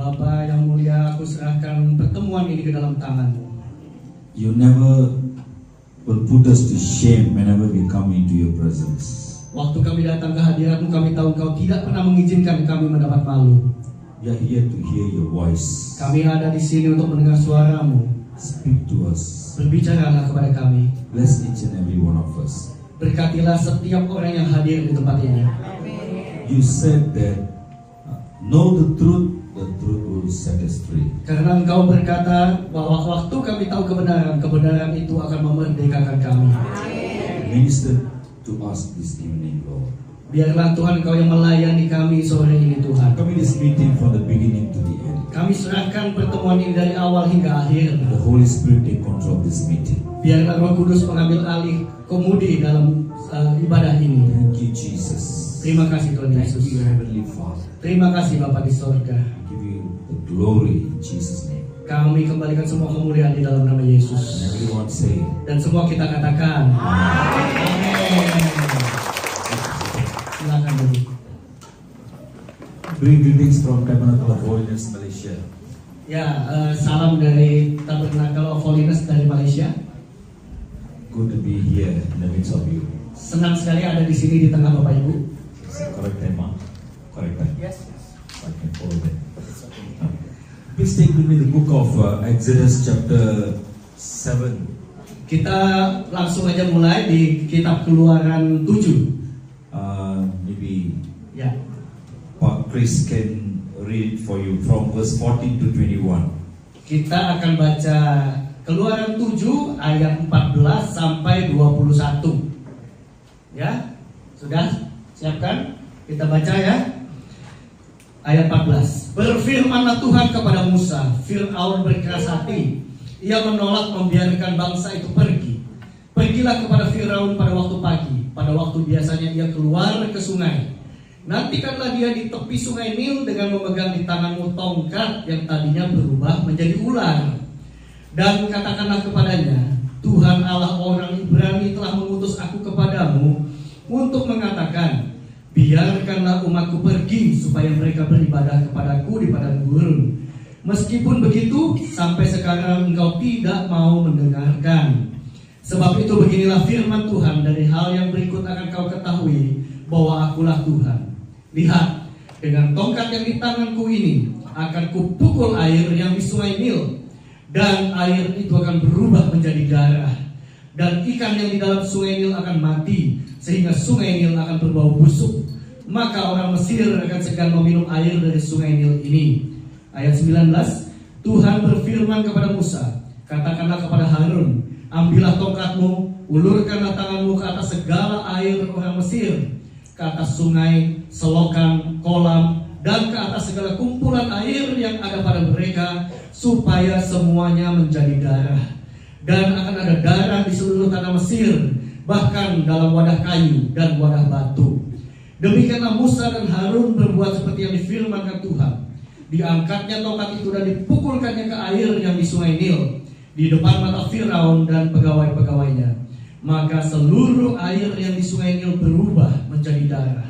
Bapa yang mulia, aku serahkan pertemuan ini ke dalam tangan-Mu. You never will put us to shame whenever we come into your presence. Waktu kami datang ke hadirat-Mu, kami tahu Engkau tidak pernah mengizinkan kami mendapat malu. We are here to hear your voice. Kami ada di sini untuk mendengar suara-Mu. Speak to us. Berbicaralah kepada kami. Bless each and every one of us. Berkatilah setiap orang yang hadir di tempat ini. You said that know the truth will set us free. Karena Engkau berkata bahwa waktu kami tahu kebenaran, kebenaran itu akan memerdekakan kami. Minister to us this evening, Lord. Biarlah Tuhan Engkau yang melayani kami sore ini, Tuhan. Commit this meeting from the beginning to the end. Kami serahkan pertemuan ini dari awal hingga akhir. The Holy Spirit take control of this meeting. Biarlah Roh Kudus mengambil alih kemudi dalam ibadah ini. Thank you, Jesus. Terima kasih Tuhan Thank Yesus. you, Heavenly Father. Terima kasih Bapa di sorga. Give you the glory in Jesus' name. Kami kembalikan semua kemuliaan di dalam nama And Yesus. everyone say, Dan semua kita katakan Amin. Silakan dulu. bring greetings from Tabernacle of Holiness, Malaysia. Ya, salam dari Tabernacle of Holiness dari Malaysia. Good to be here in the midst of you. Senang sekali ada di sini di tengah Bapak Ibu. Correct time, huh? Correct time. Yes. I can follow that. Please take with me the book of Exodus chapter 7. Kita langsung aja mulai di kitab Keluaran 7. Maybe Ya. Pak Chris can read it for you from verse 14 to 21. Kita akan baca Keluaran 7 ayat 14 sampai 21. Ya. Sudah? Siapkan? Kita baca ya. Ayat 14. Berfirmanlah Tuhan kepada Musa, Fir'aun berkeras hati. Ia menolak membiarkan bangsa itu pergi. Pergilah kepada Firaun pada waktu pagi, pada waktu biasanya ia keluar ke sungai. Nantikanlah dia di tepi sungai Nil dengan memegang di tanganmu tongkat yang tadinya berubah menjadi ular. Dan katakanlah kepadanya, Tuhan Allah orang Ibrani telah mengutus aku kepadamu untuk mengatakan, biarkanlah umatku pergi supaya mereka beribadah kepadaku di padang gurun. Meskipun begitu, sampai sekarang engkau tidak mau mendengarkan. Sebab itu beginilah firman Tuhan, dari hal yang berikut akan kau ketahui bahwa akulah Tuhan. Lihat, dengan tongkat yang di tanganku ini akan kupukul air yang di sungai Nil, dan air itu akan berubah menjadi darah. Dan ikan yang di dalam sungai Nil akan mati, sehingga sungai Nil akan berbau busuk. Maka orang Mesir akan segan meminum air dari sungai Nil ini. Ayat 19, Tuhan berfirman kepada Musa, katakanlah kepada Harun, ambillah tongkatmu, ulurkanlah tanganmu ke atas segala air orang Mesir, ke atas sungai, selokan, kolam, dan ke atas segala kumpulan air yang ada pada mereka, supaya semuanya menjadi darah. Dan akan ada darah di seluruh tanah Mesir, bahkan dalam wadah kayu dan wadah batu. Demikianlah Musa dan Harun berbuat seperti yang difirmankan Tuhan. Diangkatnya tongkat itu dan dipukulkannya ke air yang di sungai Nil, di depan mata Firaun dan pegawai-pegawainya. Maka seluruh air yang di sungai Nil berubah menjadi darah.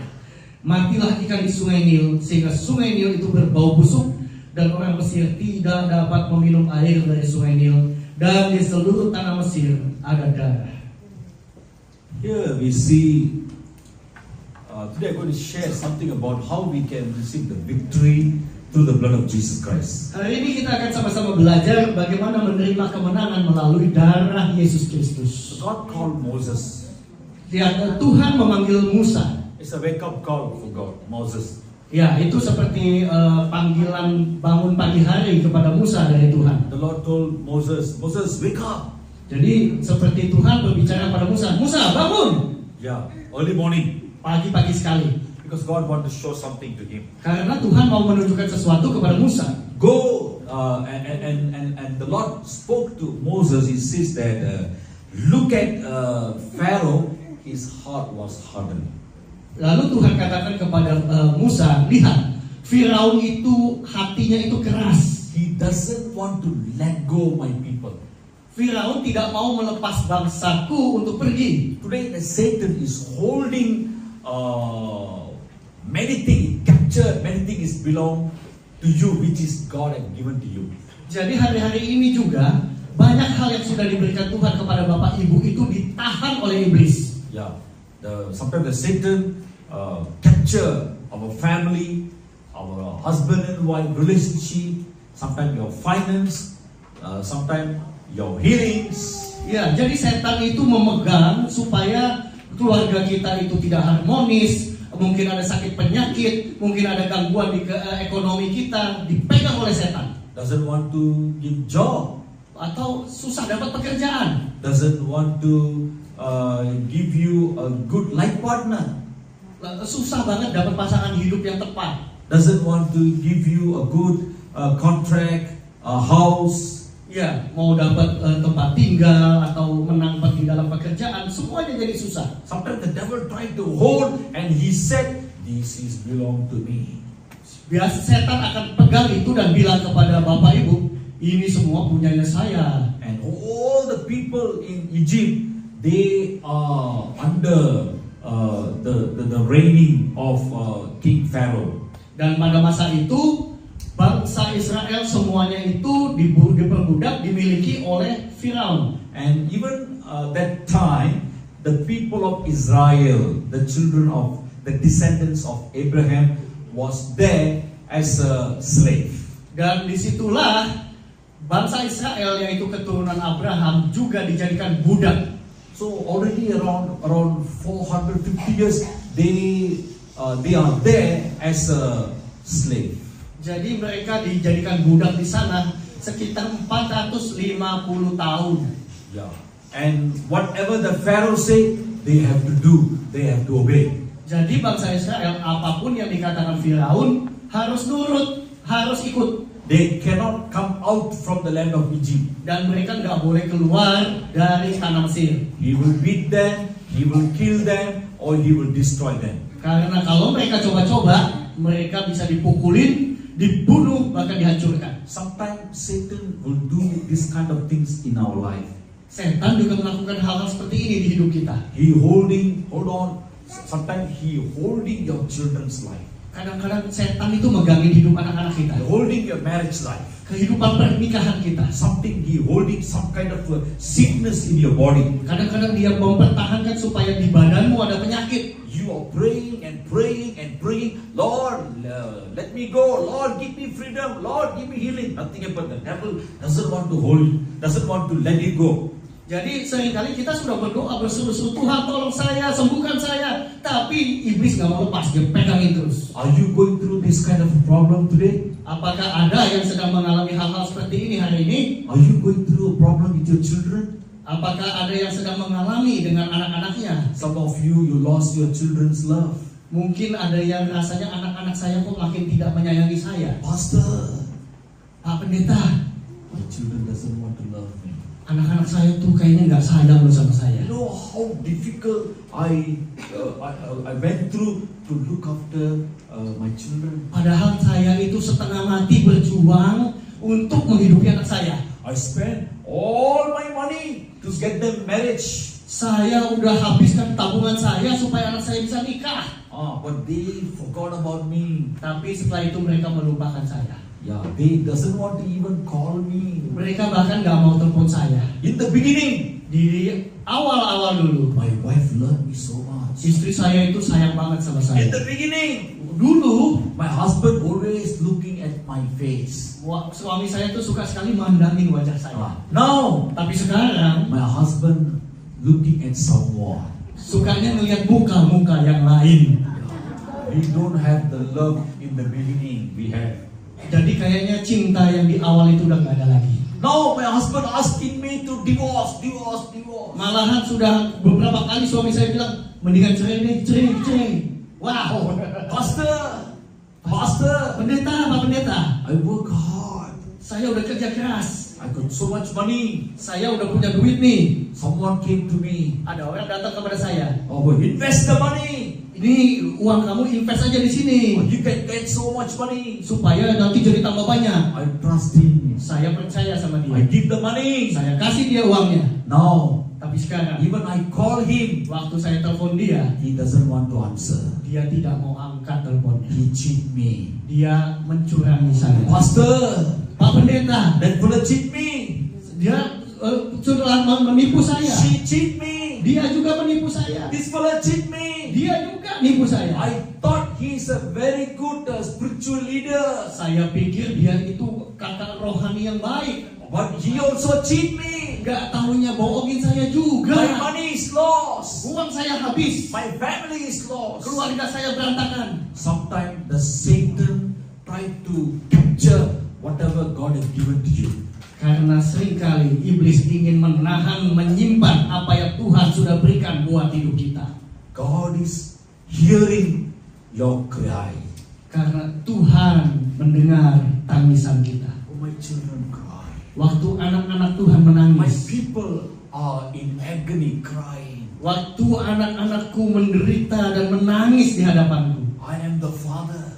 Matilah ikan di sungai Nil, sehingga sungai Nil itu berbau busuk, dan orang Mesir tidak dapat meminum air dari sungai Nil, dan di seluruh tanah Mesir ada darah. Here we see, today I'm going to share something about how we can receive the victory through the blood of Jesus Christ. Hari ini kita akan sama-sama belajar bagaimana menerima kemenangan melalui darah Yesus Kristus. God called Moses. Lihat, Tuhan memanggil Musa. It's a wake-up call for God, Moses. Ya, itu seperti panggilan bangun pagi hari kepada Musa dari Tuhan. The Lord told Moses, Moses, wake up. Jadi seperti Tuhan berbicara pada Musa, Musa bangun. Yeah, early morning. Pagi-pagi sekali. Because God want to show something to him. Karena Tuhan mau menunjukkan sesuatu kepada Musa. Go, and the Lord spoke to Moses. He says that, look at Pharaoh, his heart was hardened. Lalu Tuhan katakan kepada Musa, lihat, Firaun itu hatinya itu keras. He doesn't want to let go my people. Firaun tidak mau melepas bangsaku untuk pergi. Today, Satan is holding many things, captured many things belong to you which is God has given to you. Jadi hari-hari ini juga banyak hal yang sudah diberikan Tuhan kepada Bapak Ibu itu ditahan oleh iblis. Yeah, sometimes the Satan capture our family, our husband and wife relationship, sometimes your finance, sometimes your healings. Ya, jadi setan itu memegang supaya keluarga kita itu tidak harmonis, mungkin ada sakit penyakit, mungkin ada gangguan di ekonomi kita, dipegang oleh setan. Doesn't want to give job. Atau susah dapat pekerjaan. Doesn't want to give you a good life partner. Susah banget dapat pasangan hidup yang tepat. Doesn't want to give you a good contract, a house. Ya, mau dapat tempat tinggal atau menang di dalam pekerjaan, semuanya jadi susah. Sometimes the devil tried to hold and he said, "This is belong to me." Biasa setan akan pegang itu dan bilang kepada Bapak Ibu, ini semua punyanya saya. And all the people in Egypt, they are under the reigning of King Pharaoh. Dan pada masa itu bangsa Israel semuanya itu diperbudak, dimiliki oleh Firaun. And even that time, the people of Israel, the children of the descendants of Abraham, was there as a slave. Dan disitulah bangsa Israel yaitu keturunan Abraham juga dijadikan budak. So already around 450 years, they are there as a slave. Jadi mereka dijadikan budak di sana sekitar 450 tahun. Yeah. And whatever the Pharaoh say, they have to do, they have to obey. Jadi bangsa Israel apapun yang dikatakan Firaun harus nurut, harus ikut. They cannot come out from the land of Egypt. Dan mereka nggak boleh keluar dari tanah Mesir. He will beat them, he will kill them, or he will destroy them. Karena kalau mereka coba-coba, mereka bisa dipukulin, dibunuh, bahkan dihancurkan. Sometimes Satan will do this kind of things in our life. Setan juga melakukan hal-hal seperti ini di hidup kita. Sometimes he holding your children's life. Kadang-kadang setan itu megangin hidup anak-anak kita. Holding your marriage life. Kehidupan pernikahan kita. He holding some kind of sickness in your body. Kadang-kadang dia mempertahankan supaya di badanmu ada penyakit. You are praying and praying and praying. Lord, let me go. Lord, give me freedom. Lord, give me healing. Nothing about the devil doesn't want to hold you, doesn't want to let you go. Jadi seringkali kita sudah berdoa berseru-seru, Tuhan tolong saya, sembuhkan saya. Tapi iblis gak mau lepas, dia pegangin terus. Are you going through this kind of problem today? Apakah ada yang sedang mengalami hal-hal seperti ini hari ini? Are you going through a problem with your children? Apakah ada yang sedang mengalami dengan anak-anaknya? Some of you lost your children's love. Mungkin ada yang rasanya anak-anak saya kok makin tidak menyayangi saya. Pastor, Pak Pendeta, my children doesn't want to love me. Anak-anak saya tuh kayaknya nggak sayang sama saya. You know how difficult I went through to look after my children. Padahal saya itu setengah mati berjuang untuk menghidupi anak saya. I spent all my money to get them marriage. Saya udah habiskan tabungan saya supaya anak saya bisa nikah. But they forgot about me. Tapi setelah itu mereka melupakan saya. Yeah, they doesn't want to even call me. Mereka bahkan nggak mau telepon saya. In the beginning, Di awal-awal dulu, my wife loved me so much. istri saya itu sayang banget sama In saya. the beginning, Dulu, my husband always looking at my face. suami saya tuh suka sekali mandangin wajah saya. Now, Tapi sekarang, my husband looking at someone. sukanya ngelihat muka-muka yang lain. We don't have the love in the beginning we have. Jadi kayaknya cinta yang di awal itu udah nggak ada lagi. Now my husband asking me to divorce. Malahan sudah beberapa kali suami saya bilang, mendingan cerai deh, cerai. Wow, Pastor, pendeta, Pak Pendeta, I work hard. saya udah kerja keras. I got so much money. Saya udah punya duit nih. Someone came to me. Ada orang datang kepada saya. Invest the money. Ini uang kamu invest aja di sini. You can get so much money. Supaya nanti jadi tambah banyak. I trust him. Saya percaya sama I dia. give the money. Saya kasih dia uangnya. Now, Tapi sekarang, even I call him, waktu saya telepon dia, he doesn't want to answer. dia tidak mau angkat teleponnya. He cheat me. Dia mencurangi saya. Pastor, Pak Pendeta, that fellow cheat me. dia sudah menipu saya. She cheat me. Dia juga menipu saya. This fellow cheat me. Dia juga nipu saya. I thought he's a very good spiritual leader, Saya pikir dia itu kakak rohani yang baik. but he also cheat me. Gak tahunya bohongin saya My juga. money is lost. Uang saya habis. My family is lost. Keluarga saya berantakan. Sometimes the Satan try to capture whatever God has given to you. Karena seringkali iblis ingin menahan, menyimpan apa yang Tuhan sudah berikan buat hidup kita. God is hearing your cry. Karena Tuhan mendengar tangisan kita. Oh, my children cry. Waktu anak-anak Tuhan My menangis, people are in agony crying. waktu anak-anakku menderita dan menangis di hadapanku, I am the Father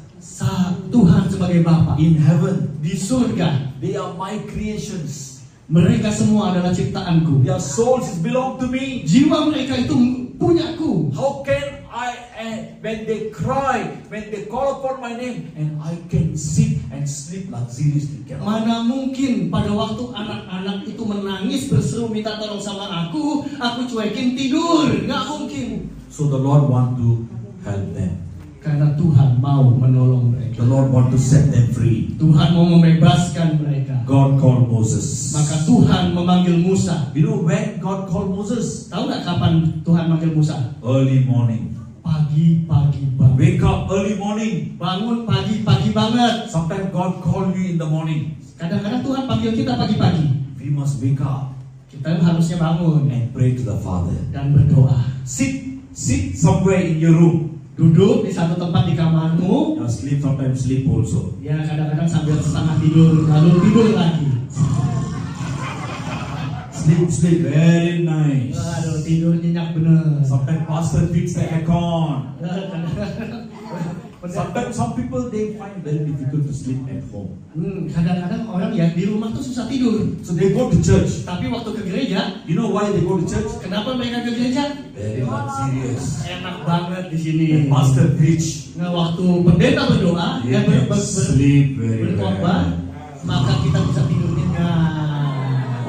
Tuhan sebagai Bapa in heaven. di surga, They are my creations. mereka semua adalah ciptaanku. Their souls belong to me. Jiwa mereka itu punyaku. How can when they cry, when they call upon my name, and I can sit and sleep luxuriously? Mana mungkin pada waktu anak-anak itu menangis berseru minta tolong sama aku cuekin tidur. Nggak mungkin. So the Lord want to help them. Karena Tuhan mau menolong mereka. The Lord want to set them free. Tuhan mau membebaskan mereka. God called Moses. Maka Tuhan memanggil Musa. You know when God called Moses? Tahu nggak kapan Tuhan manggil Musa? Early morning. Pagi-pagi banget. Wake up early morning. Bangun pagi-pagi banget. Sometimes God call you in the morning. Kadang-kadang Tuhan panggil kita pagi-pagi. We must wake up Kita harusnya bangun and pray to the Father. dan berdoa. Sit somewhere in your room. Duduk di satu tempat di kamarmu. You sleep, sometimes sleep also. Ya kadang-kadang sambil setengah tidur lalu tidur lagi. Sleep very nice. Aduh tidur nyenyak bener. Sometimes pastor fix the aircon. Kadang-kadang Sometimes some people they find very difficult to sleep at home. kadang-kadang orang ya di rumah tuh susah tidur. So they go to church. Tapi waktu ke gereja, You know why they go to church? kenapa mereka ke gereja? Very luxurious. Enak banget di sini. And pastor preach. Nah waktu pendeta berdoa, You can sleep very berkhotbah, well. maka kita bisa tidur nyenyak.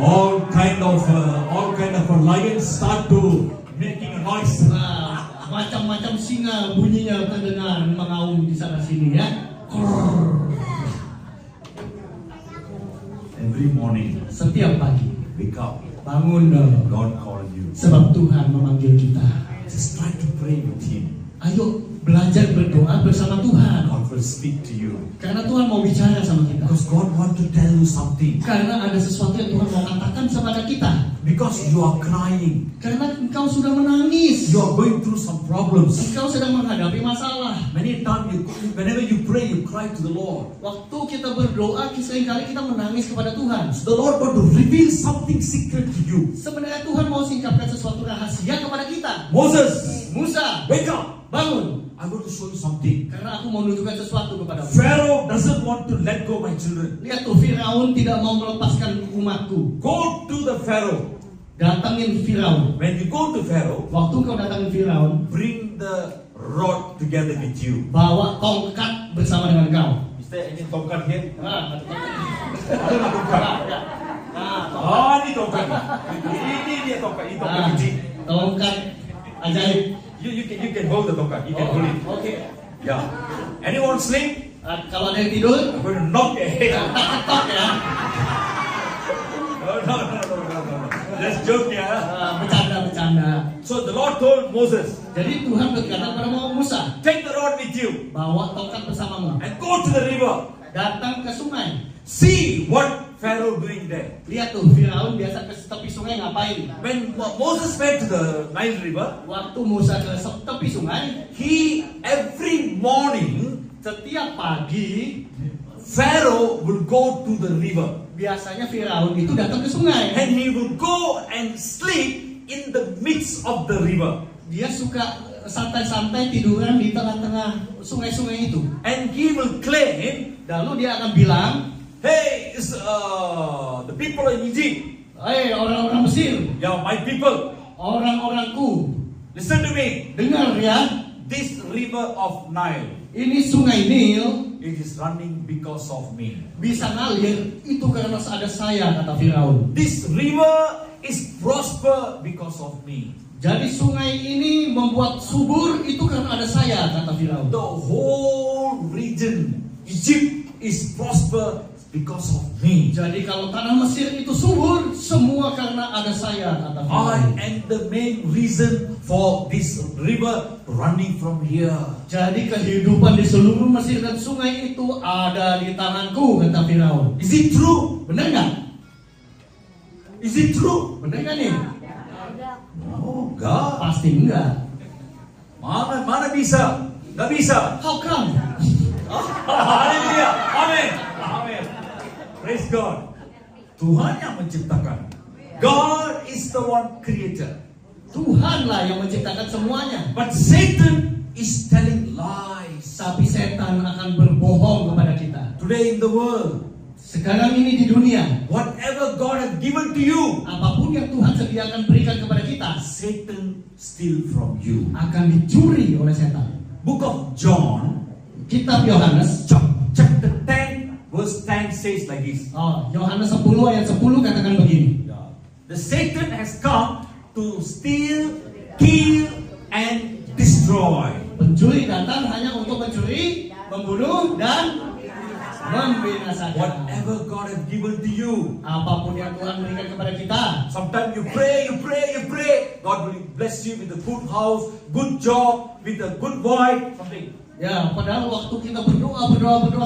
All kind of lions start to making a noise. Nah, macam-macam singa bunyinya terdengar mengaum di sana sini ya. Every morning, Setiap pagi wake up. bangun dong. God called you. Sebab Tuhan memanggil kita. Just try to pray with Him. Ayo belajar berdoa bersama Tuhan. God will speak to you. Karena Tuhan mau bicara sama kita. Because God want to tell you something. Karena ada sesuatu yang Tuhan mau katakan kepada kita. Because you are crying. Karena engkau sudah menangis. You are going through some problems. Engkau sedang menghadapi masalah. Many times, whenever you pray, you cry to the Lord. Waktu kita berdoa, seringkali kita menangis kepada Tuhan. So the Lord want to reveal something secret to you. Sebenarnya Tuhan mau singkapkan sesuatu rahasia kepada kita. Moses, Musa, wake up. bangun. I'm going to show you something. Karena aku mau menunjukkan sesuatu kepadamu. Pharaoh doesn't want to let go my children. Lihat tuh, Firaun tidak mau melepaskan umatku. Go to the Pharaoh. Datangin Firaun. When you go to Pharaoh, Waktu kau datangin Firaun, bring the rod together with you. bawa tongkat bersama dengan kau. Is there any tongkat here? Nah, ada tongkat. Ada tongkat. Nah, Ah, ini tongkat. Ini dia tongkat. Ini tongkat kecil. tongkat ajaib. You can hold the tongkat. You can hold it. Oke. Yeah. Anyone sleep? Kalau ada yang tidur, I'm going to knock your head. ketok ya. No. Just joke, yeah. Bercanda. So the Lord told Moses, Jadi Tuhan berkata kepada Musa, take the rod with you bawa tongkat bersamamu. and go to the river. Datang ke sungai. See what Pharaoh doing there. Lihat tuh, Firaun biasa ke tepi sungai ngapain? When Moses went to the Nile River, Waktu Musa ke tepi sungai, he every morning setiap pagi Pharaoh will go to the river biasanya Firaun itu datang ke sungai. and he will go and sleep in the midst of the river. Dia suka santai-santai tiduran di tengah-tengah sungai-sungai itu. And he will claim, Lalu dia akan bilang, hey, it's, the people in Egypt, orang-orang Mesir, Yeah, my people, orang-orangku, listen to me. dengar ya. This river of Nile, Ini sungai Nil it is running because of me. bisa ngalir itu karena ada saya, kata Firaun. This river is prosper because of me. Jadi sungai ini membuat subur itu karena ada saya, kata Firaun. The whole region, Egypt, is prosper because of me. Jadi kalau tanah Mesir itu subur, semua karena ada saya, kata I Firaun. am the main reason for this river running from here. Jadi kehidupan di seluruh Mesir dan sungai itu ada di tanganku, kata Firaun. Is it true? Benar nggak? Is it true? Benar nggak nih? Oh God. Pasti enggak. Mana bisa? Nggak bisa. How come? Haleluya. Amin. Amin. Praise God. Tuhan yang menciptakan. God is the one creator. Tuhanlah yang menciptakan semuanya. But Satan is telling lies. Tapi setan akan berbohong kepada kita. Today in the world, Sekarang ini di dunia, whatever God has given to you, apapun yang Tuhan sediakan berikan kepada kita, Satan steal from you. akan dicuri oleh setan. Book of John, Kitab Yohanes, chapter 10, verse 10 says like this. Yohanes 10 ayat 10 katakan begini. The Satan has come to steal, kill, and destroy. Pencuri datang hanya untuk mencuri, membunuh, dan membinasakan. Whatever God has given to you. Apapun yang Tuhan berikan kepada kita. Sometimes you pray. God will bless you with a good house, good job, with a good wife, something. Ya, padahal waktu kita berdoa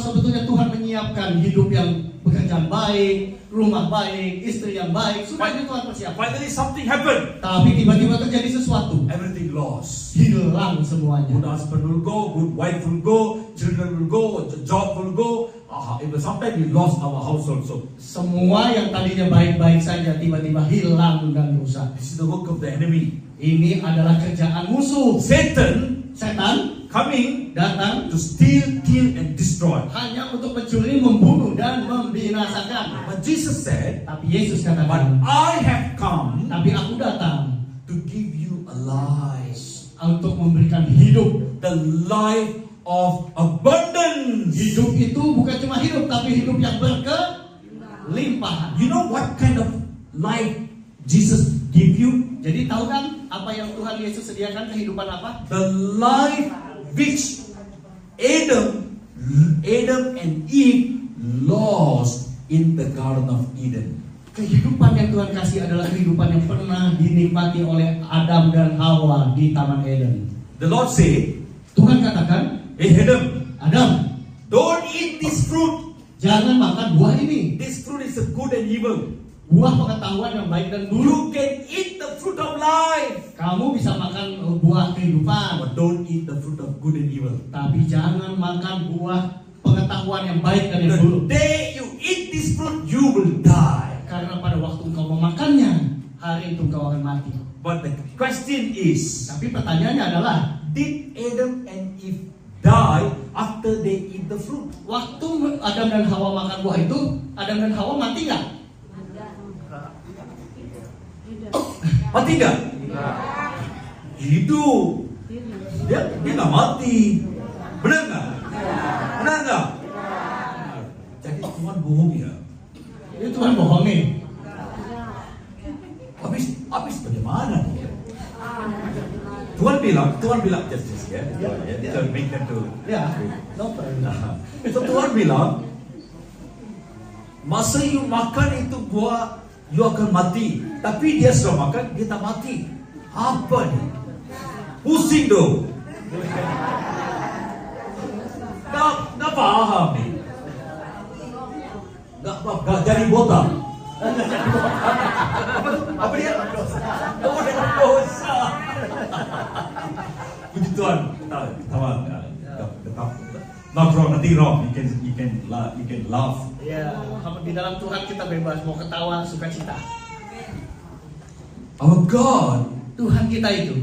sebetulnya Tuhan menyiapkan hidup yang pekerjaan baik, rumah baik, istri yang baik, sudah itu Tuhan persiapkan. Finally something happened. Tapi tiba-tiba terjadi sesuatu, Everything lost. hilang semuanya. Good husband will go, good wife will go, children will go, job will go. Sometimes we lost our house also. Semua yang tadinya baik-baik saja tiba-tiba hilang dan rusak. This is the work of the enemy. Ini adalah kerjaan musuh. Setan Coming datang to steal, kill, and destroy. hanya untuk mencuri, membunuh, dan membinasakan. But Jesus said, Tapi Yesus but katakan, I have come tapi aku datang to give you a life. untuk memberikan hidup. The life of abundance. Hidup itu bukan cuma hidup, tapi hidup yang berkelimpahan. You know what kind of life Jesus give you? Jadi tahu kan apa yang Tuhan Yesus sediakan, kehidupan apa? The life which Adam and Eve lost in the Garden of Eden. Kehidupan yang Tuhan kasih adalah kehidupan yang pernah dinikmati oleh Adam dan Hawa di Taman Eden. The Lord said, Tuhan katakan, hey Adam, don't eat this fruit. jangan makan buah ini. This fruit is good and evil. Buah pengetahuan yang baik dan buruk. You can eat the fruit of life, Kamu bisa makan buah kehidupan, but don't eat the fruit of good and evil. tapi jangan makan buah pengetahuan yang baik dan yang The buruk. day you eat this fruit, you will die. Karena pada waktu engkau memakannya, hari itu engkau akan mati. But the question is, Tapi pertanyaannya adalah, did Adam and Eve die after they eat the fruit? waktu Adam dan Hawa makan buah itu, Adam dan Hawa mati nggak? Mati nggak? Hidup. Dia nggak mati. Benar nggak? Benar nggak? Jadi Tuhan bohong ya. Itu Tuhan bohongin. Habis bagaimana? Tuhan bilang just ya. Don't make them to. Ya, no problem. So Tuhan bilang, masa you makan itu buah, you akan mati. Tapi dia sudah makan, dia tak mati. Apa nih? Pusing dong. Nggak paham nih. Nggak jadi botak. Apa dia? Oh, dia dosa. Puji Tuhan. Not wrong, nothing wrong. You can laugh. Ya, di dalam Tuhan kita bebas mau ketawa, sukacita. Our God Tuhan kita itu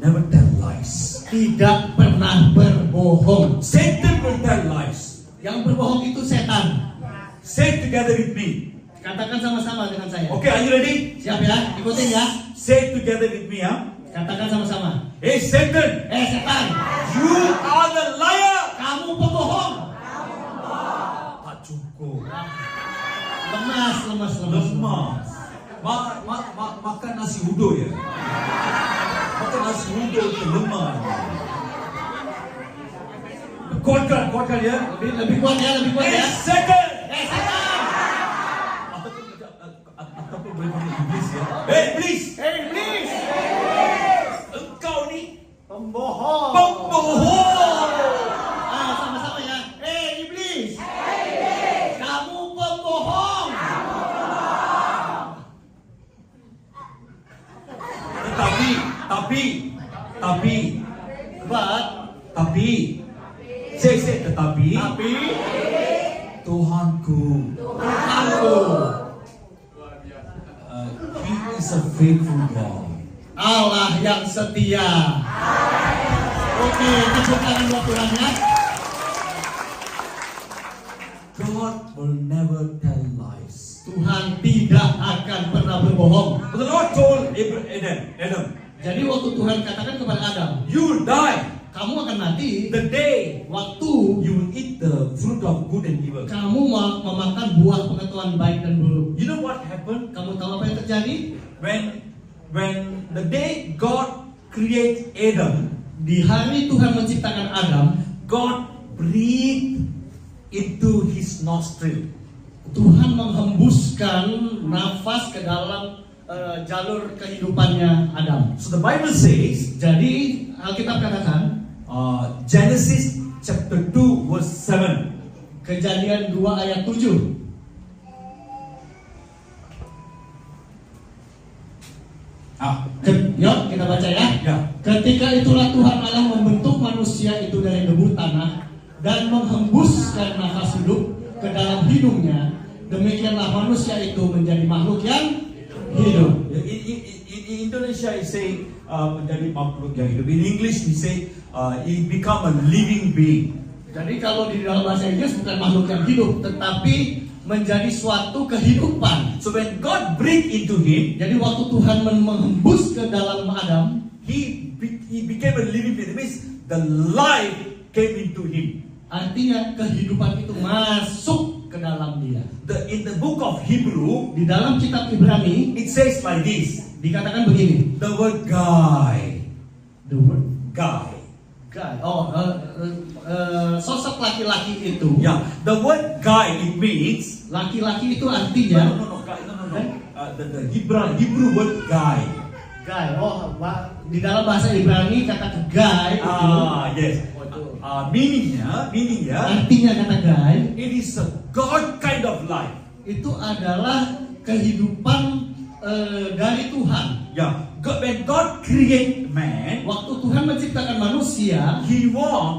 never tell lies. tidak pernah berbohong. Satan will tell lies. Yang berbohong itu setan. Say it together with me. Katakan sama-sama dengan saya. Okay, are you ready? Siap ya? Ikutin ya. Say it together with me, huh? Katakan sama-sama. Hey, Satan, Setan, you are the liar. kamu pembohong. Tak cukup. Lemas. Lemas. Makan nasi uduk ya. Makan nasi uduk itu lemah. Kuatkan ya. Lebih kuat ya. Hey, Satan. Setan. Ataupun boleh panggil iblis ya. Hey, iblis. Iblis. Engkau ni Pembohong. pembohong. Sama-sama ya. Iblis. Kamu pembohong. Tapi, say, tetapi Tuhanku, He is a faithful God. Allah yang setia. Oke, tepuk tangan buat Tuhan ya. God will never tell lies. Tuhan tidak akan pernah berbohong. But the Lord told Adam, Jadi waktu Tuhan katakan kepada Adam, you will die kamu akan mati the day waktu you will eat the fruit of good and evil. kamu memakan buah pengetahuan baik dan buruk. You know what happened? Kamu tahu apa yang terjadi? When the day God create Adam, Di hari Tuhan menciptakan Adam, God breathed into his nostril. Tuhan menghembuskan nafas ke dalam jalur kehidupannya Adam. So the Bible says, Jadi Alkitab katakan, Genesis chapter 2 verse 7. Kejadian 2 ayat 7. Yuk kita baca ya. Ya. Ketika itulah Tuhan Allah membentuk manusia itu dari debu tanah dan menghembuskan nafas hidup ke dalam hidungnya. Demikianlah manusia itu menjadi makhluk yang hidup. In Indonesia, he say menjadi makhluk yang hidup. In English, he say he become a living being. Jadi kalau di dalam bahasa Inggris bukan makhluk yang hidup, tetapi menjadi suatu kehidupan. So when God breathed into him, Jadi waktu Tuhan menghembus ke dalam Adam, he became a living being. It means the life came into him. artinya kehidupan itu masuk ke dalam dia. In the book of Hebrew, Di dalam kitab Ibrani it says like this. dikatakan begini. The word guy. The word Guy. guy. Sosok laki-laki itu. Yeah. The word guy, it means Laki-laki itu artinya no. The Hebrew word guy. guy. Di dalam bahasa Ibrani kata guy itu. Yes. Meaningnya, Artinya kata guy it is a God kind of life. itu adalah kehidupan dari Tuhan. Yeah. When God create man, Waktu Tuhan menciptakan manusia,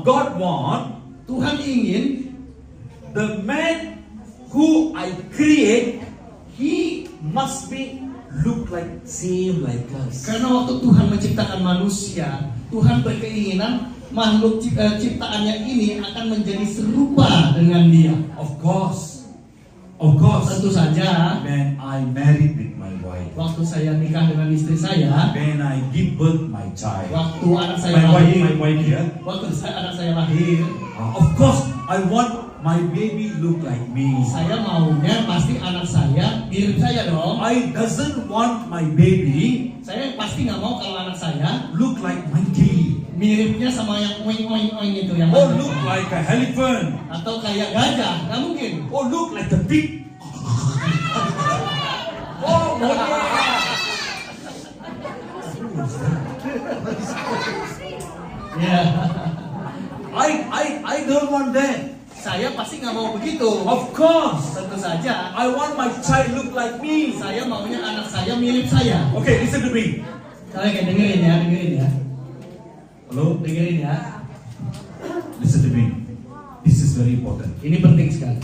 God want Tuhan ingin the man who I create, he must be look like same like us. karena waktu Tuhan menciptakan manusia, Tuhan berkeinginan makhluk ciptaannya ini akan menjadi serupa dengan dia. Of course. Tentu saja, When I married with my wife, waktu saya nikah dengan istri saya, when I give birth my child, waktu anak saya my lahir, wife here. waktu anak saya lahir, Of course, I want my baby look like me. saya maunya pasti anak saya mirip saya dong. I doesn't want my baby Saya pasti nggak mau kalau anak saya look like monkey miripnya sama yang oing itu yang or mana? look like a elephant Atau kayak gajah, nggak mungkin. or look like a pig. Oh, Ya, I don't want that. saya pasti nggak mau begitu. Of course, Tentu saja, I want my child look like me. saya maunya anak saya mirip saya. Okay, listen to me. Oke, dengerin ya. Hello, Dengerin ya. listen to me. This is very important. Ini penting sekali.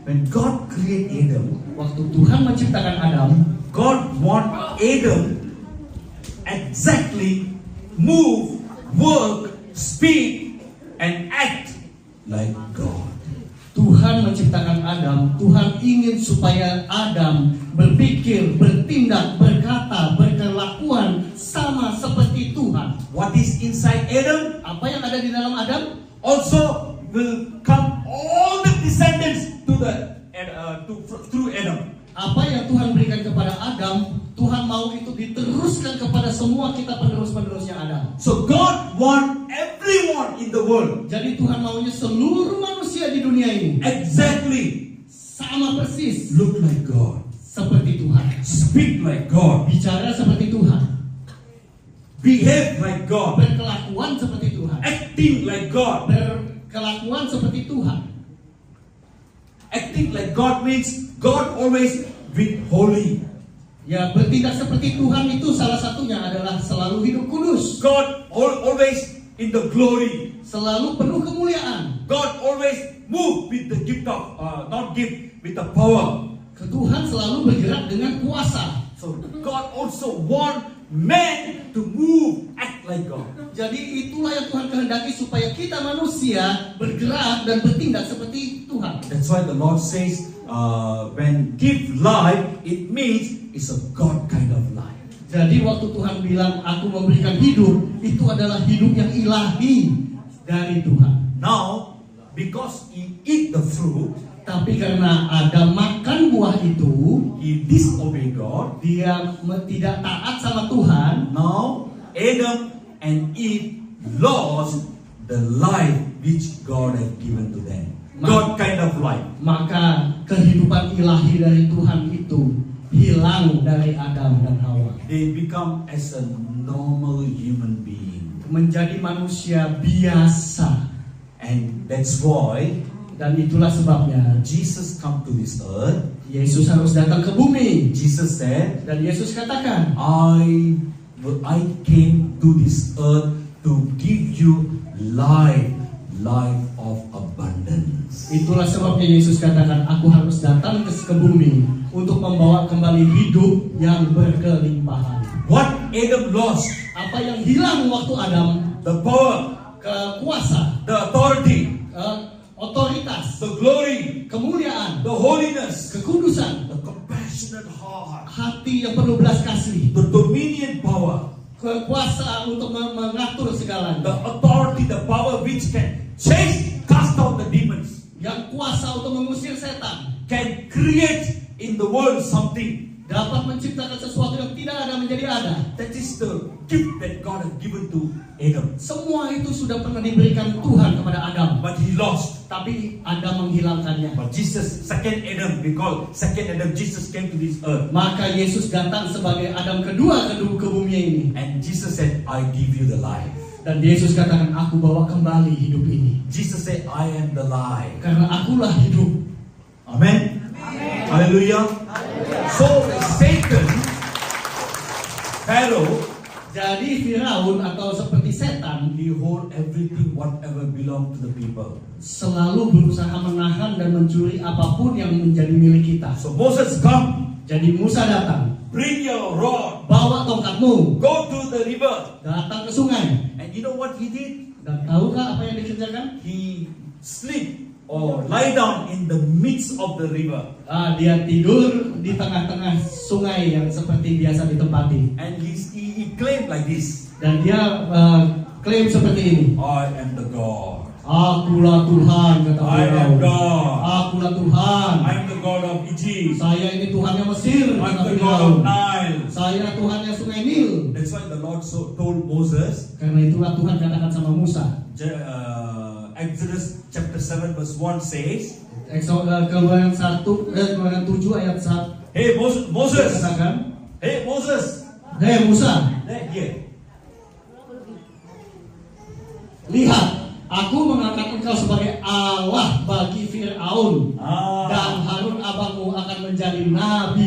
When God create Adam, Waktu Tuhan menciptakan Adam, God want Adam exactly move, work, speak, and act like God. Tuhan Tuhan menciptakan Adam, Tuhan ingin supaya Adam berpikir, bertindak, berkata, berkelakuan sama seperti Tuhan. What is inside Adam Apa yang ada di dalam Adam also will come all the descendants to through Adam. Apa yang Tuhan berikan kepada Adam, Tuhan mau itu diteruskan kepada semua kita penerus-penerusnya Adam. So God want everyone in the world Jadi Tuhan maunya seluruh manusia di dunia ini exactly sama persis look like God, seperti Tuhan, speak like God, bicara seperti Tuhan, behave like God, berkelakuan seperti Tuhan, acting like God. berkelakuan seperti Tuhan. Acting like God means God always be holy. Ya, bertindak seperti Tuhan itu salah satunya adalah selalu hidup kudus, God always in the glory. selalu penuh kemuliaan. God always move with the gift of not gift with the power. Tuhan selalu bergerak dengan kuasa. So God also want man to move, act like God. Jadi itulah yang Tuhan kehendaki supaya kita manusia bergerak dan bertindak seperti Tuhan. That's why the Lord says, when give life, it means it's a God kind of life. Jadi waktu Tuhan bilang aku memberikan hidup, itu adalah hidup yang ilahi dari Tuhan. Now, because he eat the fruit, Tapi karena Adam makan buah itu, he disobey God. dia tidak taat sama Tuhan. Now, Adam and Eve lost the life which God had given to them. God kind of life. Maka kehidupan ilahi dari Tuhan itu hilang dari Adam dan Hawa. They become as a normal human being. Menjadi manusia biasa. And that's why Dan itulah sebabnya Jesus come to this earth. Yesus harus datang ke bumi. Jesus said, Dan Yesus katakan, I came to this earth to give you life of abundance. itulah sebabnya Yesus katakan, aku harus datang ke bumi untuk membawa kembali hidup yang berkelimpahan. What Adam lost, Apa yang hilang waktu Adam? the power, Kekuasa, the authority, otoritas, the glory, kemuliaan, the holiness, kekudusan, the compassionate heart, hati yang penuh belas kasih, the dominion power, kekuasaan untuk mengatur the segalanya, authority, the power which can cast out the demons, yang kuasa untuk mengusir setan, can create in the world something. dapat menciptakan sesuatu yang tidak ada menjadi ada. That is the gift that God has given to Adam. Semua itu sudah pernah diberikan Tuhan kepada Adam, But he lost. tapi Adam menghilangkannya. But Jesus, second Adam, we call second Adam, Jesus came to this earth. Maka Yesus datang sebagai Adam kedua ke bumi ini. And Jesus said, I give you the life. Dan Yesus katakan, aku bawa kembali hidup ini. Jesus said, I am the life. Karena akulah hidup. Amen. Hallelujah. So Satan, Pharaoh, Jadi Firaun atau seperti setan he hold everything whatever belong to the people. selalu berusaha menahan dan mencuri apapun yang menjadi milik kita. So Moses come, Jadi Musa datang, bring your rod, bawa tongkatmu, go to the river. datang ke sungai. And you know what he did? Dan tahukah apa yang dikerjakan? He sleep or lie down in the midst of the river. Dia tidur di tengah-tengah sungai yang seperti biasa ditempati. And he claimed like this, Dan dia klaim seperti ini. I am the God. Akulah Tuhan, kata I am Firaun. God. Akulah Tuhan. I am the God of Egypt. Saya ini Tuhannya Mesir, I am kata the God Firaun. of Nile. Saya Tuhannya Sungai Nil. That's why the Lord told Moses, Karena itulah Tuhan katakan sama Musa. Exodus chapter 7 verse 1 says, Keluaran 7 ayat 1 Hey Moses, katakan, hey Moses, hei Musa, here. lihat, aku mengangkat engkau sebagai Allah bagi Fir'aun, dan Harun abangmu akan menjadi nabi.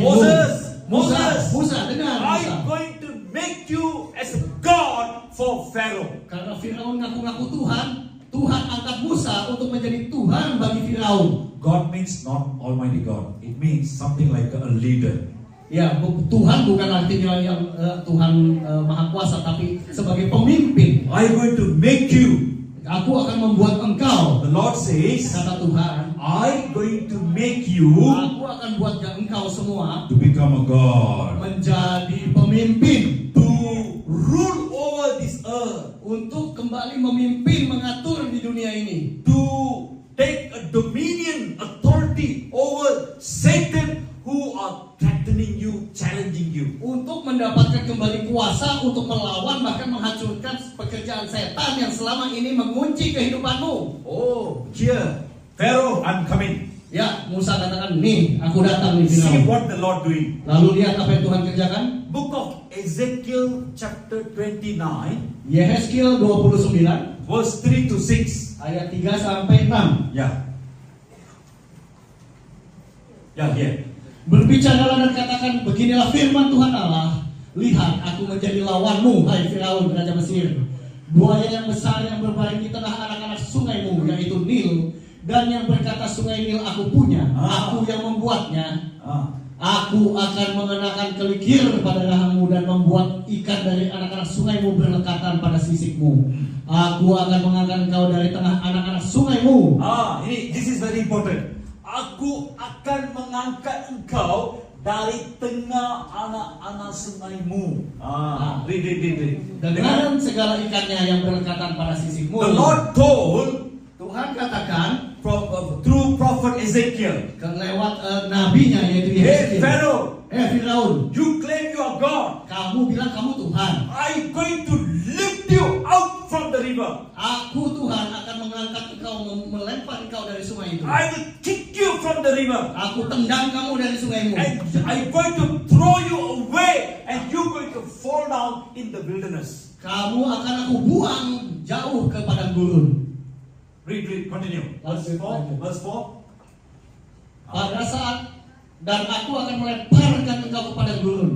Musa, dengar Musa. I'm going to make you as a God for Pharaoh. Karena Fir'aun ngaku-ngaku Tuhan, Tuhan angkat Musa untuk menjadi Tuhan bagi Fir'aun. God means not Almighty God. It means something like a leader. Ya, Tuhan bukan artinya yang Tuhan Maha Kuasa, tapi sebagai pemimpin. I'm going to make you. Aku akan membuat engkau, The Lord says, kata Tuhan, I'm going to make you Aku akan buatkan engkau semua to become a God, menjadi pemimpin, to rule over this earth, untuk kembali memimpin, mengatur di dunia ini, to take a dominion, authority over Satan who are threatening you, challenging you. untuk mendapatkan kembali kuasa untuk melawan bahkan menghancurkan pekerjaan setan yang selama ini mengunci kehidupanmu. Oh, here, Pharaoh, I'm coming. Ya, Musa katakan, nih aku datang nih See Firaun. what the Lord doing. Lalu lihat apa yang Tuhan kerjakan. Book of Ezekiel chapter 29, Yehezkiel 29 verse 3 to 6. ayat 3 sampai 6. Yeah. Yeah, here. Berbicaralah dan katakan, beginilah firman Tuhan Allah. Lihat, aku menjadi lawanmu, hai Firaun, raja Mesir. Buaya yang besar yang berbaring di tengah anak-anak sungaimu, yaitu Nil. Dan yang berkata, sungai Nil aku punya, aku yang membuatnya. Aku akan mengenakan kelikir pada rahangmu dan membuat ikan dari anak-anak sungaimu berlekatan pada sisikmu. Aku akan mengangkat engkau dari tengah anak-anak sungaimu. This is very important. Aku akan mengangkat engkau dari tengah anak-anak sungaimu. Read. Dengan segala ikannya yang berlekatan pada sisikmu. The Lord told Tuhan katakan through prophet Ezekiel, lewat nabinya yaitu hey Yehezkiel. Pharaoh, Firaun, you claim you are God. kamu bilang kamu Tuhan. I'm going to lift you out from the river. Aku Tuhan akan mengangkat engkau, melempar engkau dari sungai itu. I will kick you from the river. Aku tendang kamu dari sungaimu. And I'm going to throw you away, and you're going to fall down in the wilderness. Kamu akan aku buang jauh ke padang gurun. Read, continue. Verse 4. Pada saat dan aku akan melemparkan engkau ke padang gurun.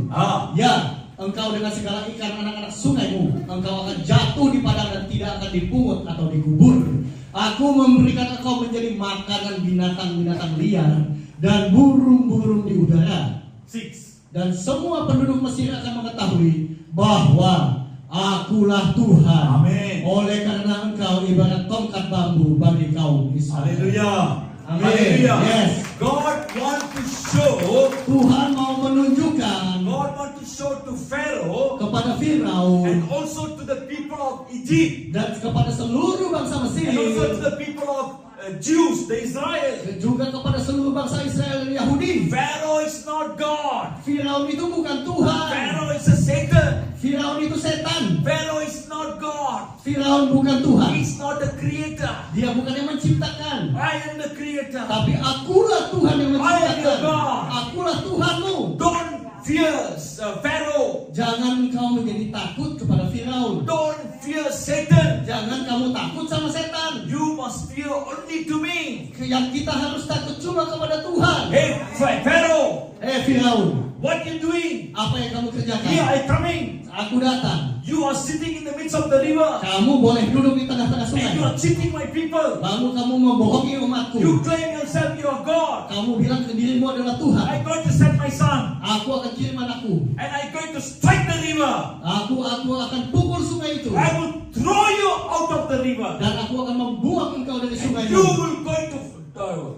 Ya, engkau dengan segala ikan anak-anak sungaimu, engkau akan jatuh di padang dan tidak akan dipungut atau dikubur. Aku memberikan engkau menjadi makanan binatang-binatang liar dan burung-burung di udara. 6. Dan semua penduduk Mesir akan mengetahui bahwa Akulah Tuhan. Amin. Oleh karena engkau ibarat tongkat bambu bagi kaum Israel. Hallelujah. Amin. Hallelujah. Yes. God want to show. Tuhan mau menunjukkan God want to show to Pharaoh kepada Firaun and also to the people of Egypt dan kepada seluruh bangsa Mesir and also to the people of Jews, the Israel. dan juga kepada seluruh bangsa Israel dan Yahudi. Pharaoh is not God. Firaun itu bukan Tuhan. Pharaoh is a Satan. Firaun itu setan. Pharaoh is not God. Firaun bukan Tuhan. He's not the creator. Dia bukan yang menciptakan. I am the creator. Tapi akulah Tuhan yang I am your menciptakan. God. Akulah Tuhanmu. Don't fear Pharaoh. Jangan engkau menjadi takut kepada Firaun. Don't fear Satan. Jangan kamu takut sama setan. You must fear only to me. Yang kita harus takut cuma kepada Tuhan. Hey, Pharaoh, Firaun, what you doing? apa yang kamu kerjakan? Here I coming. Aku datang. You are sitting in the midst of the river. Kamu boleh duduk di tengah-tengah And you sungai. are cheating my people. Lalu kamu membohongi umatku. You claim yourself you are God. Kamu bilang ke dirimu adalah Tuhan. I'm going to send my son. Aku akan kirim anakku. And I'm going to strike the river. Aku akan pukul sungai itu. I will throw you out of the river. Dan aku akan membuang engkau dari sungai You itu. will going to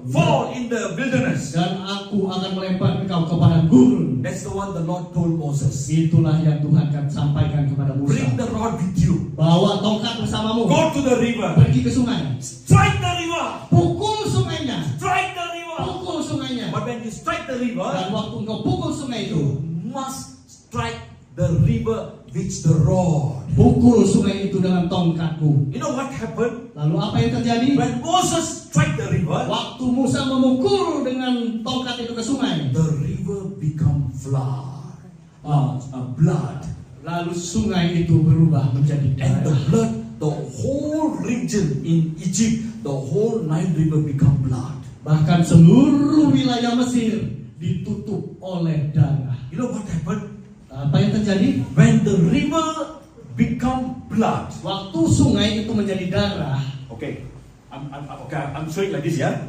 fall in the wilderness. Dan aku akan melempar engkau ke padang gurun. That's the one the Lord told Moses. Itulah yang Tuhan akan sampaikan kepada Musa. Bring the rod with you. Bawa tongkat bersamamu. Go to the river. Pergi ke sungai. Strike the river. Pukul sungainya. Strike the river. Pukul sungainya. But when you strike the river, Dan waktu engkau pukul sungai itu, you must strike the river with the rod. pukul sungai itu dengan tongkatmu. You know what happened? Lalu apa yang terjadi? When Moses strike the river, Waktu Musa memukul dengan tongkat itu ke sungai, the river become blood. lalu sungai itu berubah menjadi And the darah. blood, the whole region in Egypt, the whole Nile River become blood. Bahkan seluruh wilayah Mesir ditutup oleh darah. You know what happened? Apa yang terjadi? When the river become blood. Waktu sungai itu menjadi darah. Okay, I'm showing like this, yeah.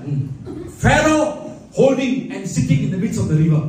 Pharaoh holding and sitting in the midst of the river.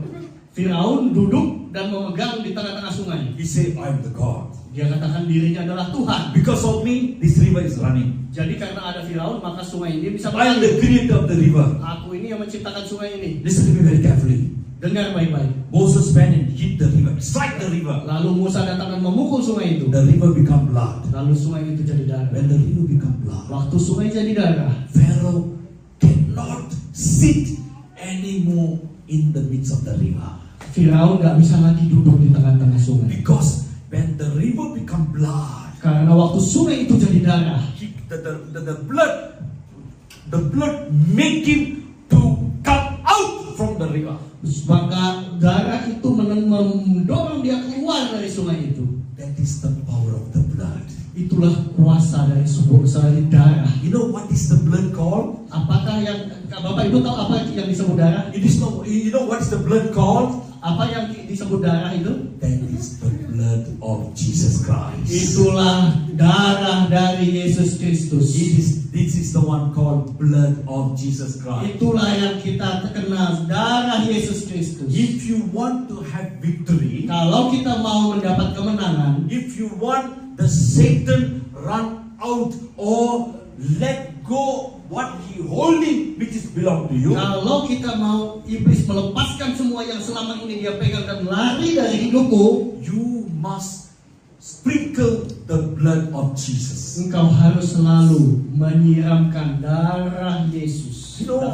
Firaun duduk dan memegang di tengah-tengah sungai. He said, "I am the God." Dia katakan dirinya adalah Tuhan. Because of me, this river is running. Jadi karena ada Firaun, maka sungai ini bisa I am mengalir. the creator of the river. Aku ini yang menciptakan sungai ini. Listen to me very carefully. Dengar baik-baik. Moses went and hit the river, strike the river. Lalu Musa datang dan memukul sungai itu. The river become blood. Lalu sungai itu jadi darah. When the river become blood, Waktu sungai jadi darah, Pharaoh cannot sit anymore in the midst of the river. Firaun nggak bisa lagi duduk di tengah-tengah sungai. Because when the river become blood, Karena waktu sungai itu jadi darah, the blood make him to come out from the river. maka darah itu mendorong dia keluar dari sungai itu. That is the power of the blood. Itulah kuasa dari dari darah. You know what is the blood called? Apakah yang Bapak Ibu tahu apa yang disebut darah? It is not. You know what is the blood called? Apa yang disebut darah itu? That is the blood of Jesus Christ. Itulah darah dari Yesus Kristus. This is the one called blood of Jesus Christ. Itulah yang kita kenal, darah Yesus Kristus. If you want to have victory, Kalau kita mau mendapat kemenangan, if you want the Satan run out or let go what he holding which is belong to you, kalau kita mau iblis melepaskan semua yang selama ini dia pegang dan lari dari hidupku, you must sprinkle the blood of Jesus. engkau harus selalu menyiramkan darah Yesus. You know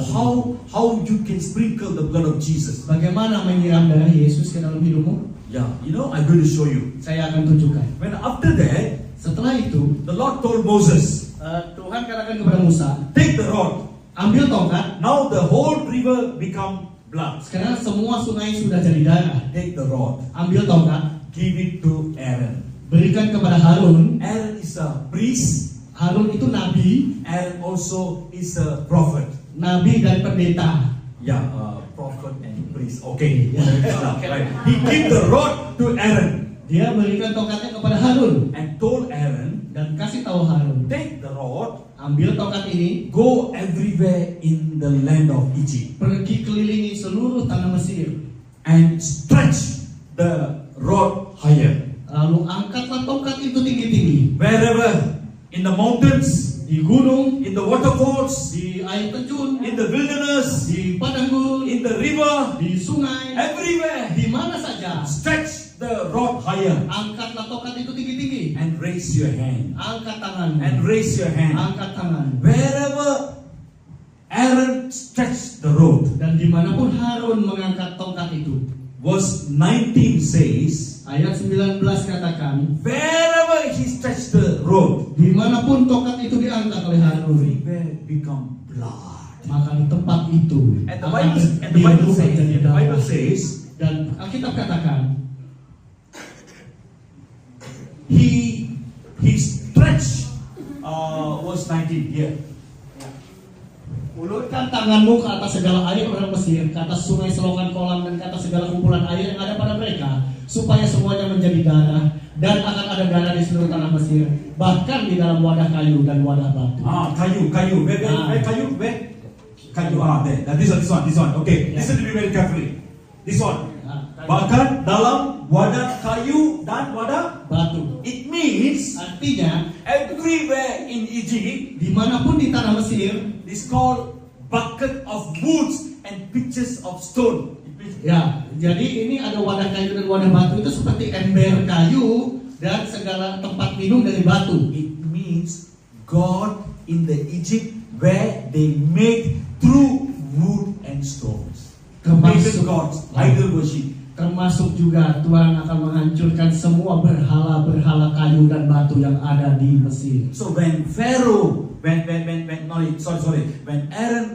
how you can sprinkle the blood of Jesus? Bagaimana menyiram darah Yesus ke dalam hidupmu? Yeah, you know, I'm going to show you. Saya akan tunjukkan. When after that, Setelah itu, the Lord told Moses, Tuhan katakan kepada Musa, take the rod. ambil tongkat. Now the whole river become blood. Sekarang semua sungai sudah jadi darah. Take the rod. Ambil tongkat, Give it to Aaron. berikan kepada Harun. Aaron is a priest. Harun itu nabi, Aaron also is a prophet. nabi dan pendeta. Yeah, prophet and priest. Okay. Right. He gave the rod to Aaron Dia berikan tongkatnya kepada Harun and told Aaron, dan kasih tahu Harun, take the rod, ambil tongkat ini, go everywhere in the land of Egypt pergi kelilingi seluruh tanah Mesir, and stretch the rod higher. lalu angkatlah tongkat itu tinggi-tinggi Wherever, in the mountains, di gunung, in the waterfalls, di air terjun, in the wilderness, di padang gurun, in the river, di sungai, everywhere. di mana saja. Stretch the rod higher Angkatlah tongkat itu tinggi-tinggi. and raise your hand. Angkat tangan. And raise your hand. Angkat tangan. Wherever Aaron stretched the rod. Dan dimanapun Harun mengangkat tongkat itu. Verse 19 says, Ayat 19 katakan, wherever he stretched the rod, dimanapun tongkat itu diangkat oleh Harun, everywhere become blood. maka di tempat itu And the akan Bible dirubah jadi darah. says, Dan Alkitab katakan, he stretched, verse 19 here. ulurkan tanganmu ke atas segala air orang Mesir, ke atas sungai, selokan, kolam, dan ke atas segala kumpulan air yang ada pada mereka, supaya semuanya menjadi darah, dan akan ada darah di seluruh tanah Mesir, bahkan di dalam wadah kayu dan wadah batu. Kayu. Where kayu? Where? Kayu. There. This one. Okay. Yeah. Listen to me very carefully. This one. Kayu. Bahkan dalam wadah kayu dan wadah, Batu. it means Artinya, everywhere in Egypt dimanapun di tanah Mesir, is called bucket of woods and pitchers of stone. It means ya, jadi ini ada wadah kayu dan wadah batu itu seperti ember kayu dan segala tempat minum dari batu. it means God in the Egypt where they made through wood and stones. Pagan gods, idol worship. Termasuk juga Tuhan akan menghancurkan semua berhala-berhala kayu dan batu yang ada di Mesir. So when Pharaoh, when Aaron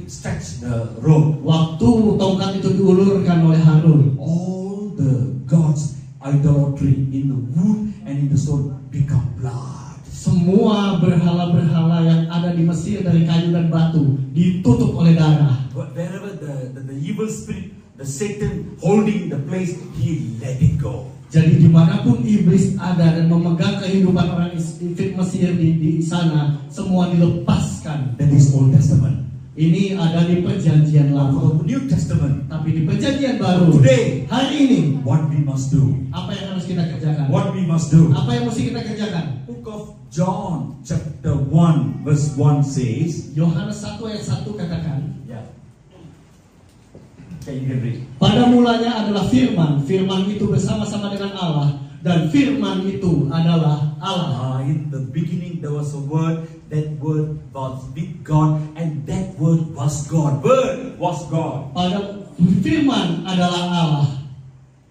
stretched the rod, Waktu tongkat itu diulurkan oleh Harun, all the gods idolatry in the wood and in the stone become blood. semua berhala-berhala yang ada di Mesir dari kayu dan batu ditutup oleh darah. But wherever the evil spirit, the Satan holding the place, he let it go. Jadi dimanapun iblis ada dan memegang kehidupan orang Mesir di sana, semua dilepaskan. That is Old Testament. Ini ada di perjanjian For lama. the New Testament, Tapi di perjanjian baru, today, hari ini, what we must do? apa yang harus kita kerjakan? What we must do? Apa yang mesti kita kerjakan? Book of John, chapter 1, verse 1 says, Yohanes 1 ayat 1 katakan, yeah. Okay, you can read. pada mulanya adalah firman, firman itu bersama-sama dengan Allah, dan firman itu adalah Allah. In the beginning there was a word, that word was with God, and that word was God. Word was God. Pada firman adalah Allah.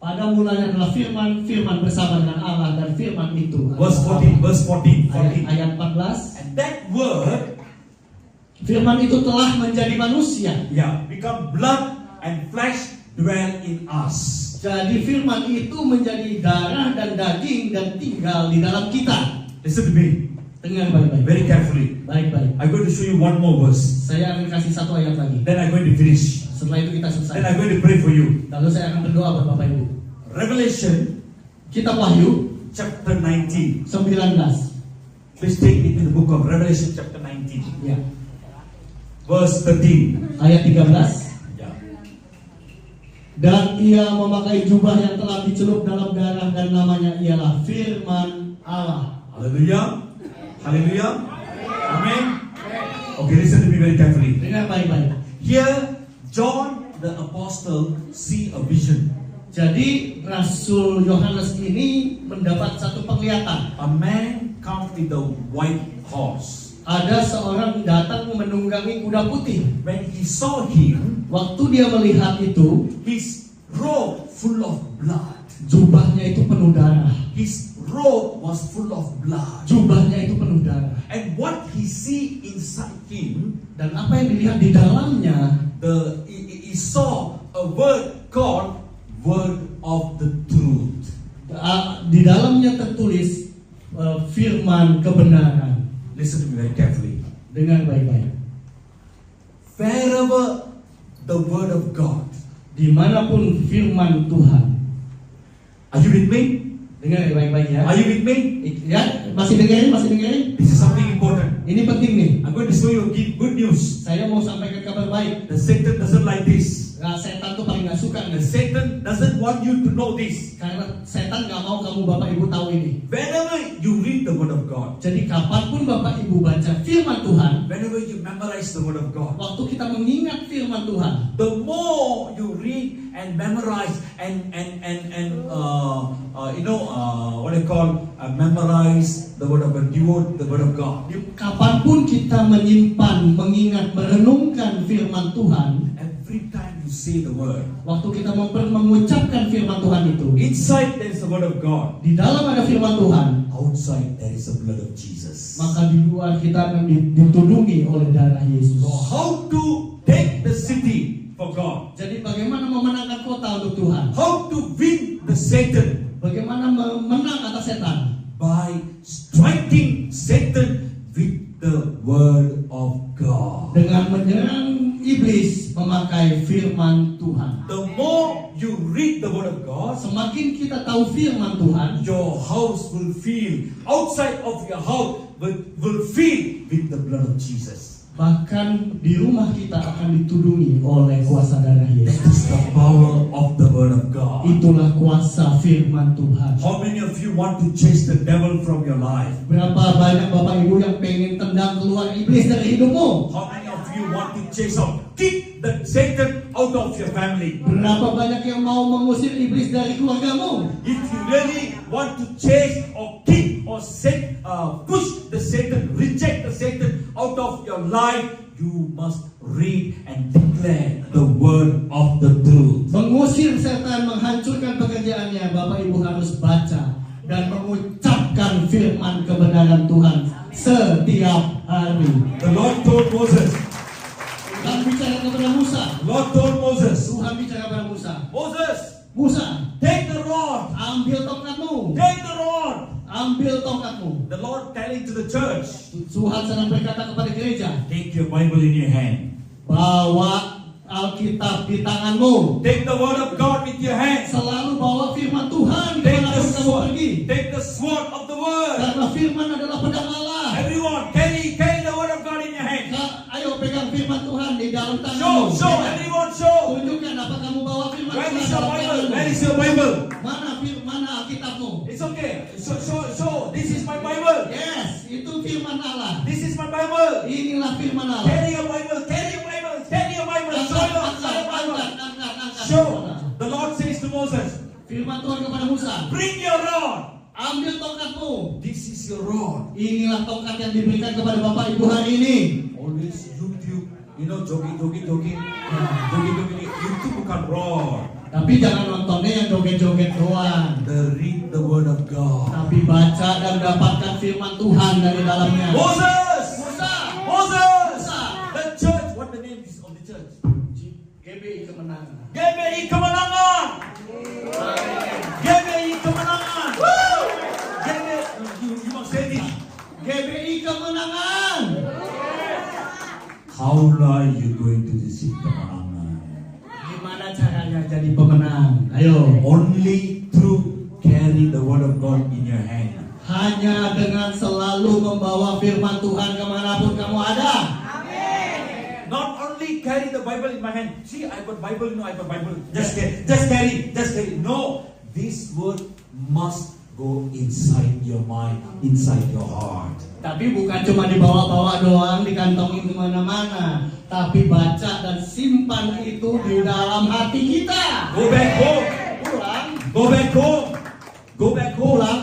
Pada mulanya adalah firman, firman bersama dengan Allah, dan firman itu Verse adalah 14, Allah. verse 14. Ayat 14. And that word, Firman itu telah menjadi manusia. yeah, become blood and flesh dwell in us. Jadi firman itu menjadi darah dan daging dan tinggal di dalam kita. Listen to me Dengar baik-baik. very carefully. Baik-baik. I'm going to show you one more verse. Saya akan kasih satu ayat lagi. Then I'm going to finish. Setelah itu kita selesai. Then I'm going to pray for you. Lalu saya akan berdoa buat Bapak Ibu. Revelation Kitab Wahyu chapter 19. 19. Please take me to the book of Revelation chapter 19. Ya. Verse 13. Ayat 13. Yeah. Dan ia memakai jubah yang telah dicelup dalam darah, dan namanya ialah Firman Allah. Hallelujah. Hallelujah. Amen. Okay, listen to me very carefully. Dengar baik-baik. Here, John the apostle see a vision. Jadi Rasul Yohanes ini mendapat satu penglihatan. A man come with a white horse. Ada seorang datang menunggangi kuda putih. When he saw him, Waktu dia melihat itu, his robe full of blood. jubahnya itu penuh darah. His robe was full of blood. Jubahnya itu penuh darah. And what he see inside him, Dan apa yang dilihat di dalamnya, he saw a word called word of the truth. di dalamnya tertulis firman kebenaran. Listen to me very carefully. Dengar baik-baik. Wherever the word of God, Dimanapun firman Tuhan. are you with me? Dengar baik-baik ya. Are you with me? Ya, masih dengerin? This is something important. Ini penting nih. I'm going to show you good news. Saya mau sampaikan kabar baik. The Satan doesn't like this. Nah, setan tuh paling gak suka The nih. Satan doesn't want you to know this. Karena setan gak mau kamu Bapak Ibu tahu ini. Whenever you read the word of God, Jadi kapanpun Bapak Ibu baca firman Tuhan, whenever you memorize the word of God, waktu kita mengingat firman Tuhan, the more you read and memorize and what I call memorize the word of God, devote the word of God. kapanpun kita menyimpan, mengingat, merenungkan firman Tuhan, Every time you say the word, waktu kita mengucapkan firman Tuhan itu, inside there is the word of God, di dalam ada firman Tuhan, outside there is the blood of Jesus. maka di luar kita akan ditudungi oleh darah Yesus. So how to take the city for God? Jadi bagaimana memenangkan kota untuk Tuhan? How to win the Satan? Bagaimana menang atas setan? By striking Satan with the word of God. Dengan menyerang iblis memakai firman Tuhan. The more you read the word of God, Semakin kita tahu firman Tuhan, your house will feel, outside of your house will feel with the blood of Jesus. bahkan di rumah kita akan ditudungi oleh kuasa darah That Yesus. is the power of the word of God. Itulah kuasa firman Tuhan. How many of you want to chase the devil from your life? Berapa banyak Bapak Ibu yang pengen tendang keluar iblis dari hidupmu? How many of you want to chase out, kick the Satan out of your family? Berapa banyak yang mau mengusir iblis dari keluargamu? If you really want to chase or kick or push the Satan, reject the Satan out of your life, you must read and declare the word of the truth. Mengusir setan, menghancurkan pekerjaannya, Bapak Ibu harus baca dan mengucapkan firman kebenaran Tuhan setiap hari. The Lord told Moses, Tuhan bicara kepada Musa. Lord told Moses, Tuhan bicara kepada Musa. Moses, Musa, take the rod, ambil tongkatmu. take the rod. Ambil tongkatmu. The Lord telling to the church, Tuhan sedang berkata kepada gereja, take your Bible in your hand. bawa Alkitab di tanganmu. Take the word of God with your hand. Selalu bawa firman Tuhan Take the dimanapun kamu sword. pergi. Take the sword of the word. Karena firman adalah pedang Allah. Everyone, carry the word of God in your hand. Ayo pegang firman Tuhan di tanganmu. Show, everyone show. Tunjukkan apa kamu bawa firman Where Tuhan is your dalam Bible? tanganmu. Where is your Bible? Mana Alkitabmu? It's okay. Show. This is my Bible. Yes, itu firman Allah. This is my Bible. Inilah firman Allah. Carry your Bible. Carry your Bible. Carry your Bible. Show your Bible. Angkat. Show. The Lord says to Moses, Firman Tuhan kepada Musa. bring your rod. Ambil tongkatmu. This is your rod. Inilah tongkat yang diberikan kepada Bapak Ibu hari ini. Always YouTube, jogging. YouTube bukan rod. Tapi jangan nontonnya yang joget-joget doang. Read the word of God. Tapi baca dan dapatkan firman Tuhan dari dalamnya. Moses! Musa. The church, what the name is of the church? GBI Kemenangan. GBI Kemenangan! GBI Kemenangan! You must say this. GBI Kemenangan. How are you going to receive kemenangan? Gimana caranya jadi pemenang? Ayo. Only through carry the word of God in your hand. Hanya dengan selalu membawa firman Tuhan kemanapun kamu ada. Not only carry the Bible in my hand. See, I got Bible, I got Bible. Just carry. No, this word must go inside your mind, inside your heart. Tapi bukan cuma dibawa-bawa doang, dikantongin kemana-mana. Tapi baca dan simpan itu di dalam hati kita. Go back home.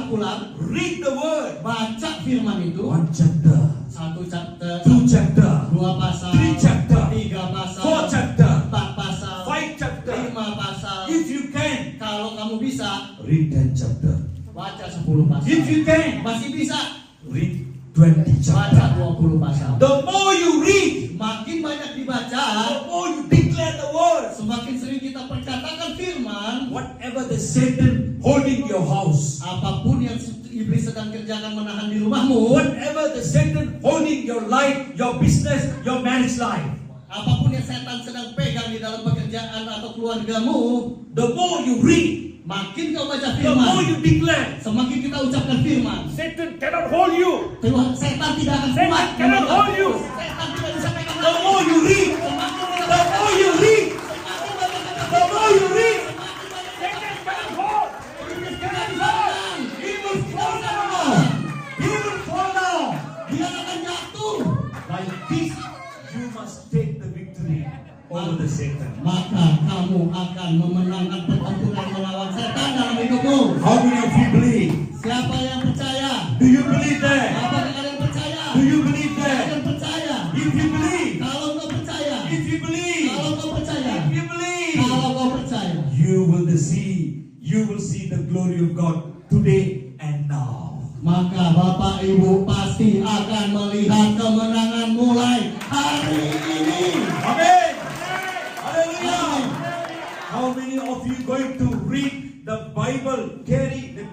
Pulang. Read the word. Baca firman itu. 1 chapter, 1 chapter, 2 chapter, 2 pasal, 3 chapter, 3 pasal, 4 chapter, 4 pasal, 5 chapter. 5 pasal. If you can, Kalau kamu bisa, read 10 chapter. baca 10 pasal. If you can, Masih bisa, read 20 baca chapter. 20 pasal. The more you read, Makin banyak dibaca, the more you declare the word. semakin sering kita perkatakan firman. Whatever the Satan holding your house, Apapun yang iblis sedang kerjakan menahan di rumahmu, whatever the Satan holding your life, your business, your marriage life, apapun yang setan sedang pegang di dalam pekerjaan atau keluargamu, the more you read, makin kau baca the more firman, you declare. semakin kita ucapkan firman. Satan cannot hold you. Tuhan, setan tidak akan Setan kuat cannot memegang. hold you. Setan tidak bisa pegang. The more you read, Semakin kita the more you read, semakin banyak kita the more you read, Satan cannot hold. He will fall down. He will fall down. dia akan jatuh. Like this, you must take the victory over the Satan. Maka kamu akan memenangkan pertempuran melawan setan dalam hidupmu. How many of you believe? Siapa yang percaya? Do you believe that? Apakah kalian percaya? Do you believe that? Kalian percaya? If you believe, Kalau kau percaya, if you believe, kalau kau percaya, if you believe, kalau kau percaya, you will see the glory of God today and now. maka Bapak Ibu pasti akan melihat kemenangan mulai hari ini. Amen. Hallelujah. How many of you going to read the Bible, take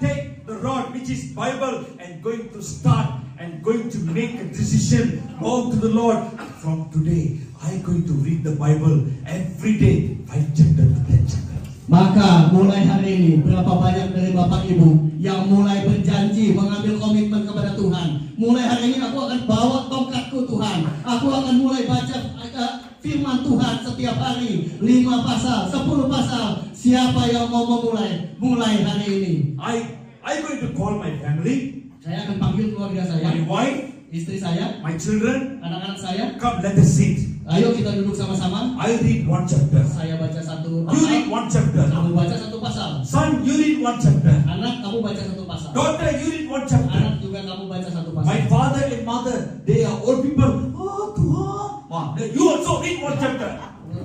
the rod which is Bible and going to start and going to make a decision, go to the Lord from today. I'm going to read the Bible every day, 5 chapter to 10 chapter. Maka mulai hari ini berapa banyak dari Bapak Ibu yang mulai berjanji mengambil komitmen kepada Tuhan. Mulai hari ini aku akan bawa tongkatku Tuhan. Aku akan mulai baca firman Tuhan setiap hari 5 pasal, 10 pasal. Siapa yang mau memulai? Mulai hari ini. I'm going to call my family, Saya akan panggil keluarga saya, my wife, istri saya, my children. anak-anak saya. Come, let us sit. Ayo kita duduk sama-sama. I read 1 chapter. Saya baca 1 You pasal. read 1 chapter. Kamu baca 1 pasal. Son, you read 1 chapter. Anak, kamu baca 1 pasal. Daughter, you read 1 chapter. Anak juga kamu baca 1 pasal. My father and mother, they are old people. Oh, Tuhan. You also read 1 chapter.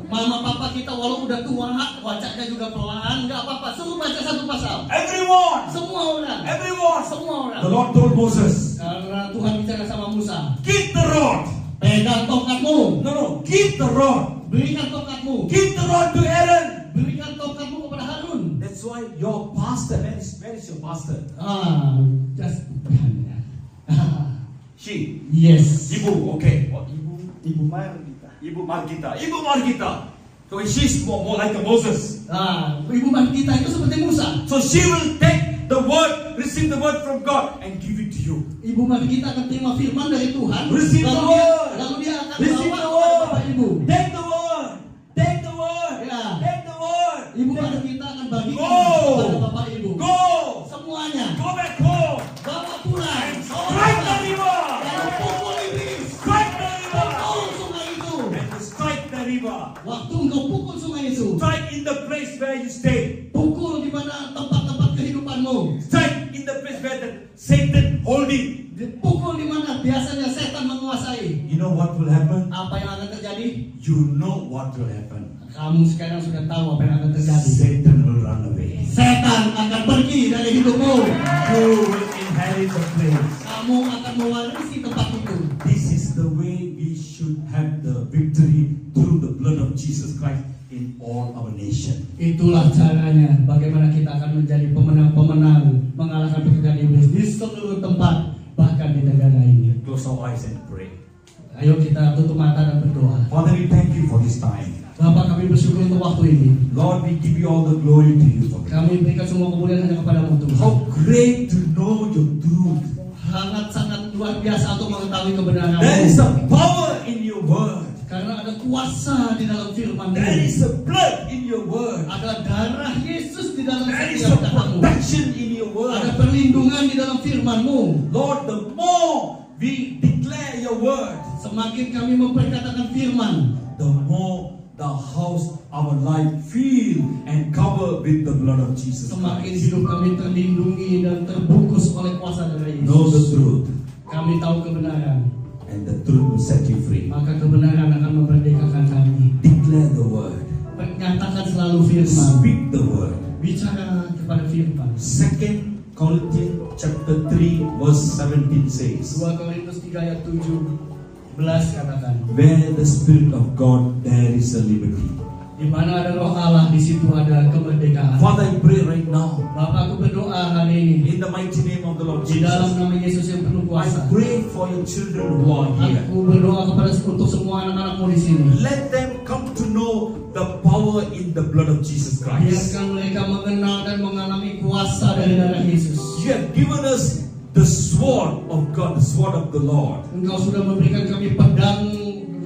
Mama papa kita walau udah tua, wajahnya juga pelan, nggak apa-apa. Suruh baca 1 pasal. Everyone. Semua orang. Everyone. Semua orang. The Lord told Moses, Karena Tuhan bicara sama Musa. keep the rod. Pegang tongkatmu. No, keep the rod. Berikan tongkatmu. Give the rod to Aaron. Berikan tongkatmu kepada Harun. That's why your pastor, where is your pastor? Just She. yes. Ibu, okay. Ibu Margita. Ibu Margita. So she's more like a Moses. Ibu Margita itu seperti Musa. So she will take the word, receive the word from God and give it to you. Ibu Margita akan terima firman dari Tuhan. Receive the word. Lalu dia akan Receive bawa the kepada word. Bapak Ibu. Take the word. back home bawa pulang. and strike the river. Lalu pukul iblis. Strike the river. Pukul sungai itu. And strike the river. Waktu engkau pukul sungai itu, Strike in the place where you stay. pukul di mana tempat-tempat kehidupanmu. Strike in the place where the Satan holding. Pukul di mana biasanya setan menguasai. You know what will happen? Apa yang akan terjadi? You know what will happen. Kamu sekarang sudah tahu apa yang akan terjadi. Satan will run away. Setan akan pergi dari hidupmu. You will inherit the place. Kamu akan mewarisi tempat itu. This is the way we should have the victory through the blood of Jesus Christ in all our nation. Itulah caranya bagaimana kita akan menjadi pemenang-pemenang mengalahkan pekerjaan iblis di seluruh tempat, bahkan di negara ini. Close our eyes and pray. Ayo kita tutup mata dan berdoa. Father, we thank you for this time. Bapak, kami bersyukur untuk waktu ini. Lord, we give you all the glory to you for it. Kami berikan semua kemuliaan hanya kepadamu Tuhan. How great to know your truth. Sangat-sangat luar biasa untuk mengetahui kebenaran. There is a power in your word. Karena ada kuasa di dalam firman-Mu. There is a blood in your word. Ada darah Yesus di dalam There is setiap a kata-Mu. protection in your Ada word. perlindungan di dalam firman-Mu. Lord, the more we declare your word, Semakin kami memperkatakan firman, the more the house, our life feel and cover with the blood of Jesus semakin Christ. hidup kami terlindungi dan terbungkus oleh kuasa darah Know the Yesus. truth, Kami tahu kebenaran, and the truth will set you free. maka kebenaran akan memerdekakan kami. Declare the word. Nyatakan selalu firman. Speak the word. Bicara kepada firman. 2 Corinthians chapter 3 verse 17 says, 2 Korintus 3 ayat 17 katakan, where the Spirit of God, there is a liberty. di mana ada roh Allah, di situ ada kemerdekaan. Father, I pray right now, Bapak, aku berdoa hari ini in the mighty name of the Lord di dalam Jesus, nama Yesus yang penuh I kuasa. pray for your children who are here. Aku berdoa kepada untuk semua anak-anakmu di sini. Let them come to know the power in the blood of Jesus Christ. Biarkan mereka mengenal dan mengalami kuasa dari darah Yesus. You have given us the sword of God, the sword of the Lord. Engkau sudah memberikan kami pedang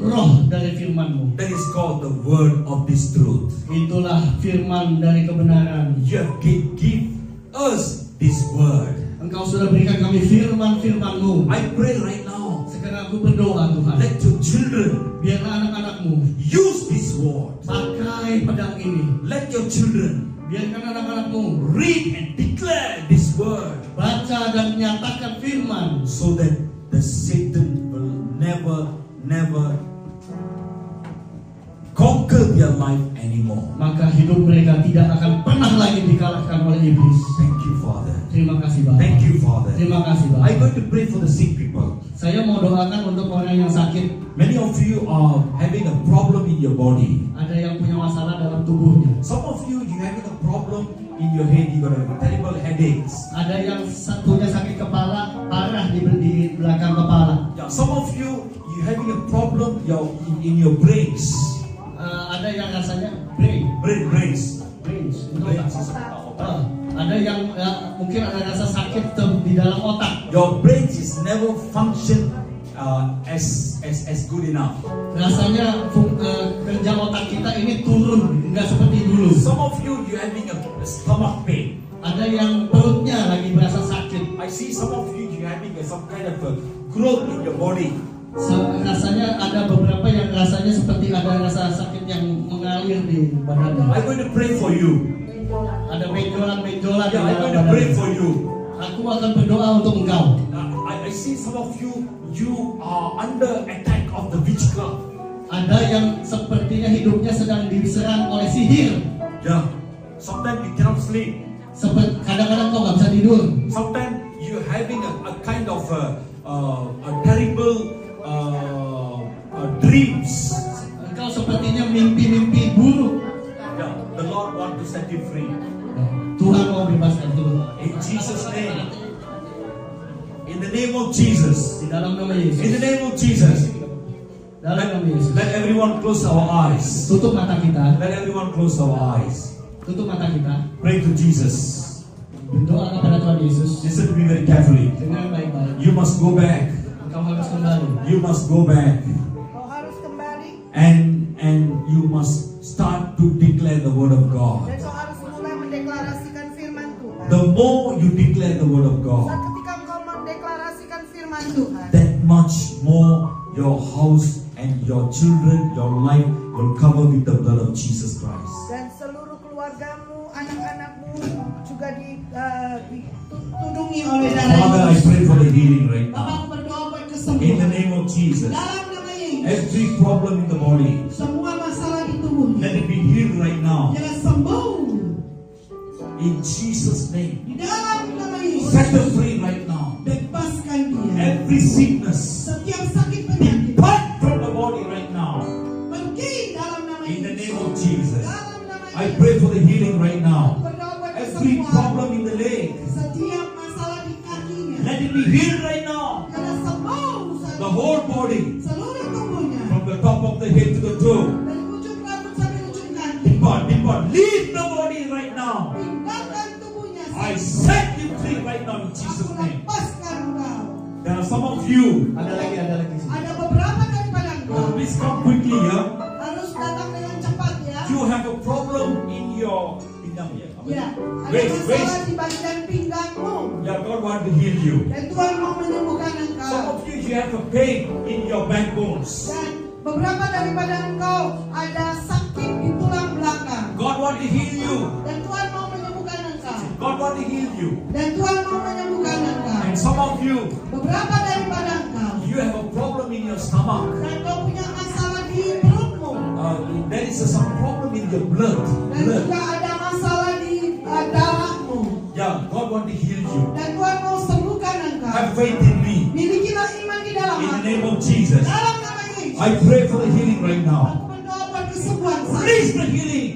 roh dari firman-Mu. That is called the word of this truth. Itulah firman dari kebenaran. You have give us this word. Engkau sudah berikan kami firman-firman-Mu. I pray right now, Sekarang aku berdoa Tuhan, let your children biarlah anak-anakmu use this word. pakai pedang ini. Let your children Biarkan anak-anakmu read and declare this word, baca dan menyatakan firman, so that the Satan will never conquer their life anymore. maka hidup mereka tidak akan pernah lagi dikalahkan oleh iblis. Thank you, Father. Terima kasih Bapak. Thank you, Father. Terima kasih I'm Bapak. going to pray for the sick people. Saya mau doakan untuk orang yang sakit. Many of you are having a problem in your body. Ada yang punya masalah dalam tubuhnya. Some of you having a problem in your head. You got a terrible headaches. Ada yang punya sakit kepala parah di belakang kepala. Yeah, some of you having a problem in your brains. Ada yang rasanya brains. Itu otak. Ada yang mungkin ada rasa sakit di dalam otak. Your brains is never function as good enough. Rasanya kerja otak kita ini turun, nggak seperti dulu. Some of you having a stomach pain. Ada yang perutnya lagi berasa sakit. I see some of you having some kind of a growth in your body. Rasanya ada beberapa yang rasanya seperti ada rasa sakit yang mengalir di badannya. I'm going to pray for you. Ada benjolan-benjolan di Yeah, I'm dalam going to pray badannya. for you. Aku akan berdoa untuk engkau. I see some of you are under attack of the witchcraft. Ada yang sepertinya hidupnya sedang diserang oleh sihir. Yeah. Sometimes you cannot sleep. Kadang-kadang kau nggak bisa tidur. Sometimes you're having a kind of a terrible dreams. Engkau sepertinya mimpi-mimpi buruk. Yeah. The Lord want to set you free. Tuhan mau bebaskan Tuhan. In Jesus' name. In the name of Jesus. Di dalam nama Yesus. In the name of Jesus. Dalam nama Yesus. Let everyone close our eyes. Tutup mata kita. Let everyone close our eyes. Tutup mata kita. Pray to Jesus. Berdoa kepada Tuhan Yesus. Listen to me very carefully. Dengan baik-baik. You must go back. Engkau harus kembali. You must go back. Kau harus kembali And you must start to declare the word of God. dan kau harus mulai mendeklarasikan firman Tuhan. The more you declare declare the word of Saat God, ketika engkau mendeklarasikan firman Tuhan, that much more your house and your children, your life will cover with the blood of Jesus Christ. dan seluruh keluargamu, anak-anakmu juga ditudungi oleh darah Father, I Yesus. pray for the healing right Bapa, now. aku berdoa buat In the kesembuhan. name of Jesus. Dalam nama Yesus, Every problem in the body, semua masalah di tubuhnya let it be healed right now. jangan sembuh. In Jesus' name. Di dalam nama Yesus, Set her free right now. bebaskan dia. Every sickness, Setiap sakit penyakit depart from the body right now. pergi dalam nama In the Yesus. name of Jesus. Dalam nama I Yesus, pray for the healing right now. berdoa buat Every kesembuhan. problem in the leg, Setiap masalah di kakinya let it be healed right now. jangan sembuh saat The whole body, seluruh tubuhnya from the top of the head to the toe. dari ujung rambut sampai ujung kaki. Depart, depart. Leave the body right now. Pindahkan tubuhnya. I set you free right now in Aku Jesus' name. lepaskan engkau. There are some of you. Ada lagi sini. Ada beberapa daripada engkau Please come quickly here. harus datang dengan cepat ya. You have a problem in your pinggang. Ya, ada Waist, masalah waist. di bagian pinggangmu Yeah, God want to heal you. dan Tuhan mau menyembuhkan Some engkau. of you have a pain in your backbones. Dan beberapa daripada engkau ada sakit di tulang belakang God want to heal you. dan Tuhan mau menyembuhkan engkau. God want to heal you. Dan Tuhan mau menyembuhkan engkau. And some of you, Beberapa daripada engkau you have a problem in your stomach. dan kau punya masalah di perutmu There is some problem in your blood. dan juga ada masalah di darahmu Yeah, God want to heal you. dan Tuhan mau sembuhkan engkau. Have faith in me. Milikilah iman di dalam In the hati. name of Jesus. Dalam nama Yesus. I pray for the healing right now. Aku berdoa buat kesembuhan. Release the healing.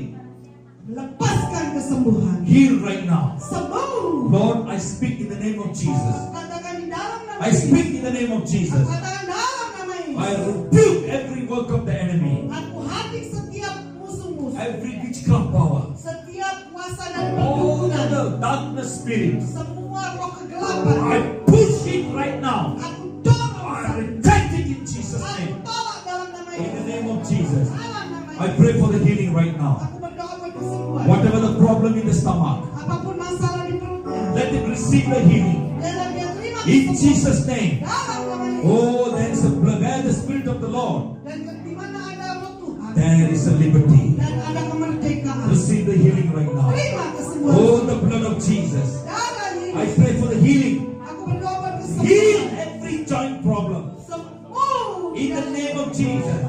Lepaskan kesembuhan. Heal right now. Sembuh. Lord, I speak in the name of Jesus. Katakan di dalam nama I Yesus. speak in the name of Jesus. Katakan dalam nama I Yesus. rebuke every work of the enemy. Aku hadik setiap musuh-musuh. Every witchcraft power. Setiap kuasa dari All perdukunan. the darkness spirit. Semua roh kegelapan. I push it right now. Aku dorong. I reject it in Jesus' Aku name. tolak dalam nama In the Yesus. name of Jesus. Dalam nama I Yesus. pray for the healing right now. Aku berdoa buat kesembuhan. Whatever the problem in the stomach, Apapun masalah di perutnya. let it receive the healing. Biarlah dia terima In kesembuhan. Jesus' name. Dalam nama Yesus. Oh, there is a where the Spirit of the Lord, Dan di mana ada roh Tuhan. there is a liberty. Dan ada kemerdekaan. Receive the healing right now. Terima kesembuhan. Oh, the blood of Jesus. Darah I Yesus. pray for the healing. Aku berdoa buat Heal kesembuhan. every joint problem. Sembuh. In the name of Jesus.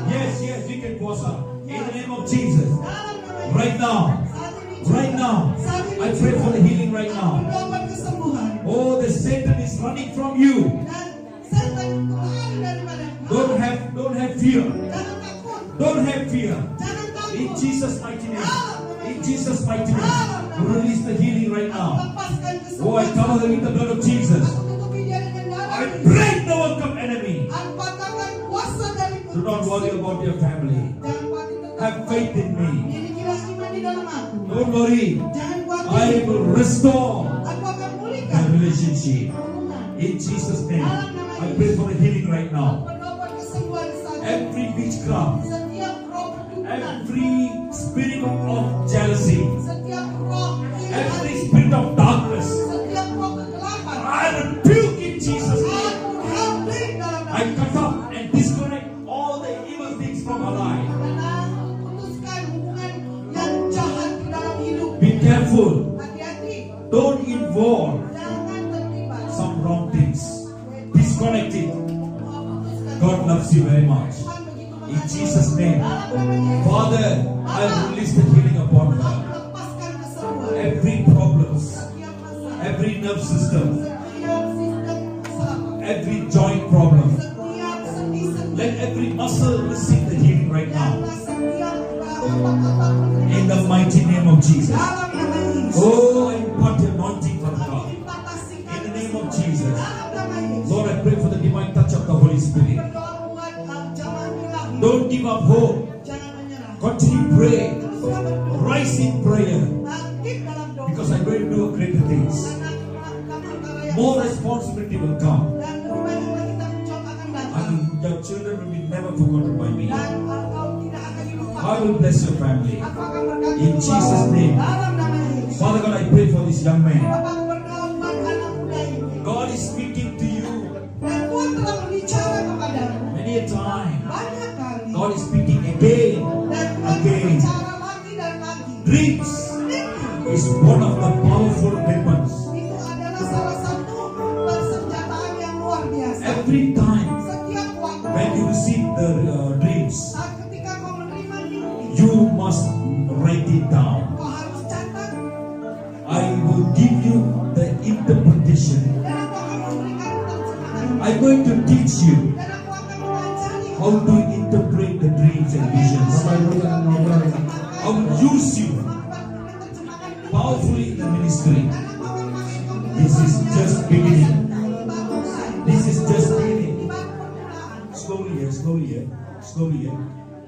Yes, yes, you can puasa. In the name of Jesus. Dalam nama Yesus. Right now. Saat ini juga. Right now. Saat ini I pray juga. for the healing right Aku now. berdoa buat kesembuhan. Oh, the Satan is running from you. Dan setan lari daripada engkau. Don't have fear. Jangan takut. Don't have fear. Jangan takut. In Jesus' mighty name. In Jesus' mighty name. Release the healing right Aku now. lepaskan Oh, I kesembuhan. cover them with the blood of Jesus. Aku tutupi dia dengan darah I Yesus. break the work of enemy. Aku patahkan kuasa dari Do not worry about your family. Jangan khawatir tentang Have faith in me. Milikilah iman di dalam aku. Don't worry. Jangan I khawatir. will restore Aku akan the pulihkan relationship. hubungan. In Jesus' name. I pray for the healing right Aku now. berdoa buat kesembuhan saat ini. Every witchcraft, Setiap roh perdukunan, every spirit of jealousy, setiap roh every iri, spirit of darkness, setiap roh kegelapan, I rebuke in Jesus' name. aku habis dalam nama I cut off and disconnect all the evil things from our life. dan aku putuskan hubungan yang jahat di dalam hidup. Be careful. Hati-hati, Don't involve jangan terlibat. some wrong things. Disconnect it. Putuskan. God loves you very much. Tuhan begitu In mengasihi. Jesus' name. Dalam nama Yesus. Father, I release the healing upon Aku her. lepaskan kesembuhan. Every problems, Setiap masalah, every nerve system, setiap sistem kesalahan, every joint problem. setiap sendi-sendi, Let every muscle receive the healing right now. biarlah setiap otot-otot In the mighty name of Jesus. dalam nama Yesus. Oh, I impart the anointing from God. Aku impatasikan In the name of Jesus. dalam nama Yesus. Lord, I pray for the divine touch of the Holy Spirit. Berdoa buat jamaah ilahi. Don't give up hope. Jangan menyerah. Continue pray. Teruslah berdoa. Rise in prayer. Bangkit dalam doa. Because I'm going to do greater things. Karena aku melakukan perkara yang More besar. responsibility will come. Dan lebih banyak lagi tanggung jawab akan datang. And your children will be never forgotten by me. Dan kau tidak akan dilupakan. I will bless your family. Aku akan berkati In Jesus' name. dalam nama Yesus. Father God, I pray for this young man. Bapa, aku berdoa buat Every time Setiap waktu when you receive the dreams, saat ketika kau menerima mimpi, you must write it down. kau harus catat I will give you the interpretation. dan aku akan memberikan terjemahan. I'm going to teach you Dan aku akan mengajari how to interpret the dreams and visions. I will use you powerfully in the ministry. This is just beginning. This is just beginning. Slowly here, slowly here, slowly here.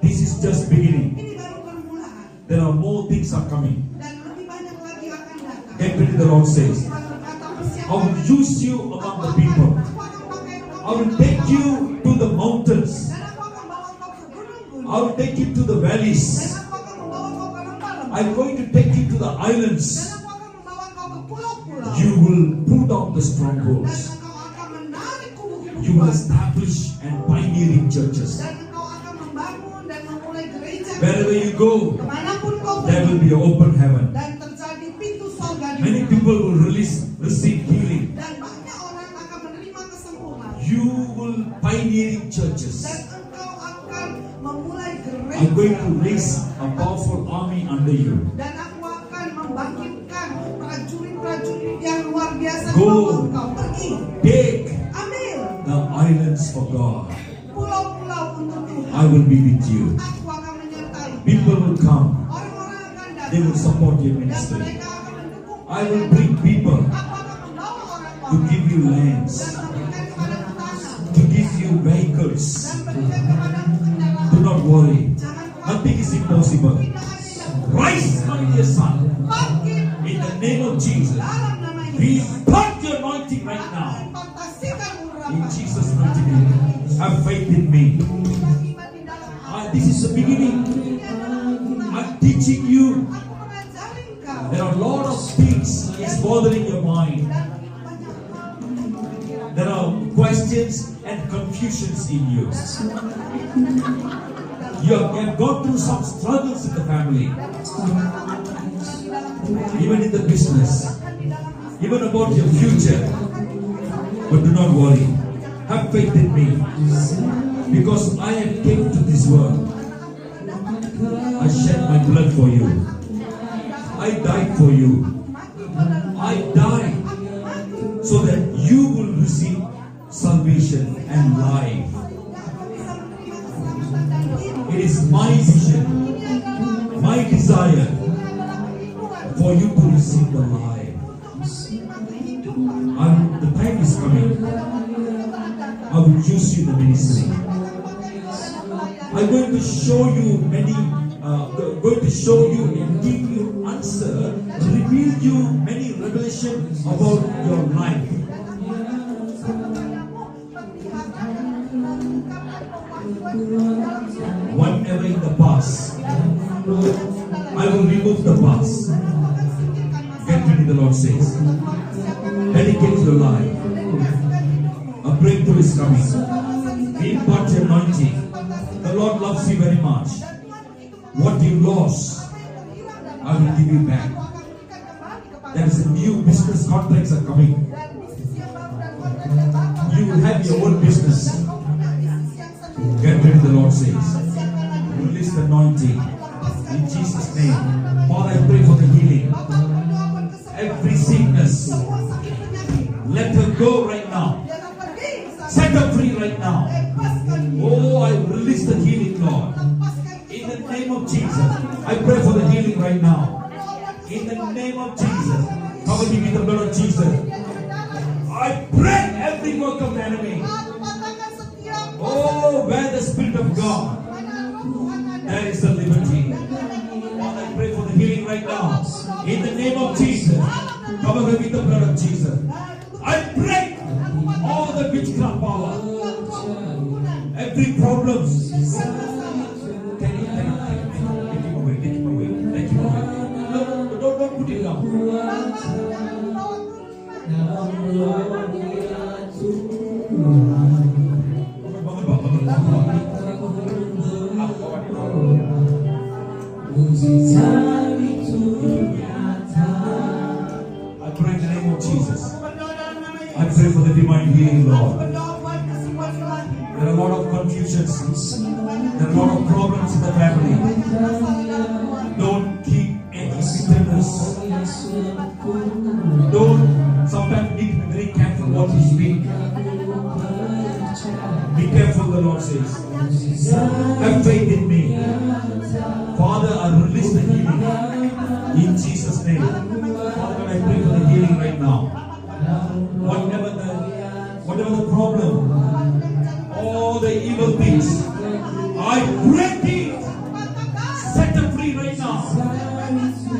This is just beginning. Ini baru permulaan There are more things are coming. dan lebih banyak lagi akan datang. Get ready, the Lord says. Tuhan berkata, I persiapkan will use you among the people. Aku akan pakai engkau I will take you to the mountains. dan aku akan bawa engkau ke gunung-gunung I will take you to the valleys. dan aku akan membawa engkau ke lembah-lembah I'm going to take you to the dan islands. aku akan membawa engkau ke pulau-pulau You will pull down the dan strongholds. engkau akan menarik kubu-kubu You will kuat establish and pioneering churches. dan engkau akan membangun dan memulai gereja Wherever you go, kemanapun kau there will pergi be an open heaven. dan terjadi pintu sorga di Many mana. people will receive healing. Dan banyak orang akan menerima kesembuhan You will pioneering churches. dan engkau akan memulai I'm going gereja to raise a powerful army under you. dan aku akan membangkitkan prajurit-prajurit yang luar biasa di Go. bawah engkau. Pergi, Take ambil the islands for God. pulau-pulau untuk Tuhan. I will be with you. Aku akan menyertai. People will come. Orang-orang akan They will datang support your dan ministry. mereka akan mendukung. I will bring people Aku akan membawa to orang-orang give you lands, dan memberikan kepadamu tanah to give you vehicles. dan berikan kepadamu kendaraan. Do not worry. Jangan khawatir. Nothing is impossible. Tidak ada yang Rise, my dear son. bangkit In the name of Jesus. dalam nama We Yesus. impart your anointing right now. Fantasikan In urapan. Jesus' mighty name. Have faith in me. Iman di dalam aku. This is the beginning. Ini adalah mulai. I'm teaching you. Aku mengajari engkau. There are a lot of things is bothering your mind. Dan begitu banyak hal menjadi pikiran. There are questions and confusions in you. You have gone through some struggles in the family, even in the business, even about your future. But do not worry. Have faith in me. Because I have came to this world. I shed my blood for you. I died for you. I died so that you will receive salvation and life. It is my vision, my desire for you to receive the life. The time is coming. I will use you in the ministry. I'm going to show you going to show you and give you answer, reveal you many revelations about your life. Whatever in the past, I will remove the past. Get ready, the Lord says. Dedicate your life. A breakthrough is coming. Impart your anointing. The Lord loves you very much. What you lost, I will give you back. There is a new business contracts are coming. You will have your own business. Get ready, the Lord says. Release the anointing. In Jesus' name. Father, I pray for the healing. Every sickness, let her go right now. Set her free right now. Oh, I release the healing, Lord. In the name of Jesus. I pray for the healing right now. In the name of Jesus. Cover me with the blood of Jesus. I break every work of the enemy. Oh, where the Spirit of God, there is the liberty. Father, I pray for the healing right now. In the name of Jesus. Cover me with the blood of Jesus. I break all the witchcraft power. Every problem. Take him away. No, don't put it down. I pray in the name of Jesus. I pray for the divine healing, Lord. There are a lot of confusions. There are a lot of problems in the family. Don't keep any bitterness. Don't. Sometimes we need to be very careful what we speak. Be careful, the Lord says. Have faith in me. Father, I release the healing in Jesus' name. Father, I pray for the healing right now. Whatever the problem, all the evil things, I break it. Set them free right now.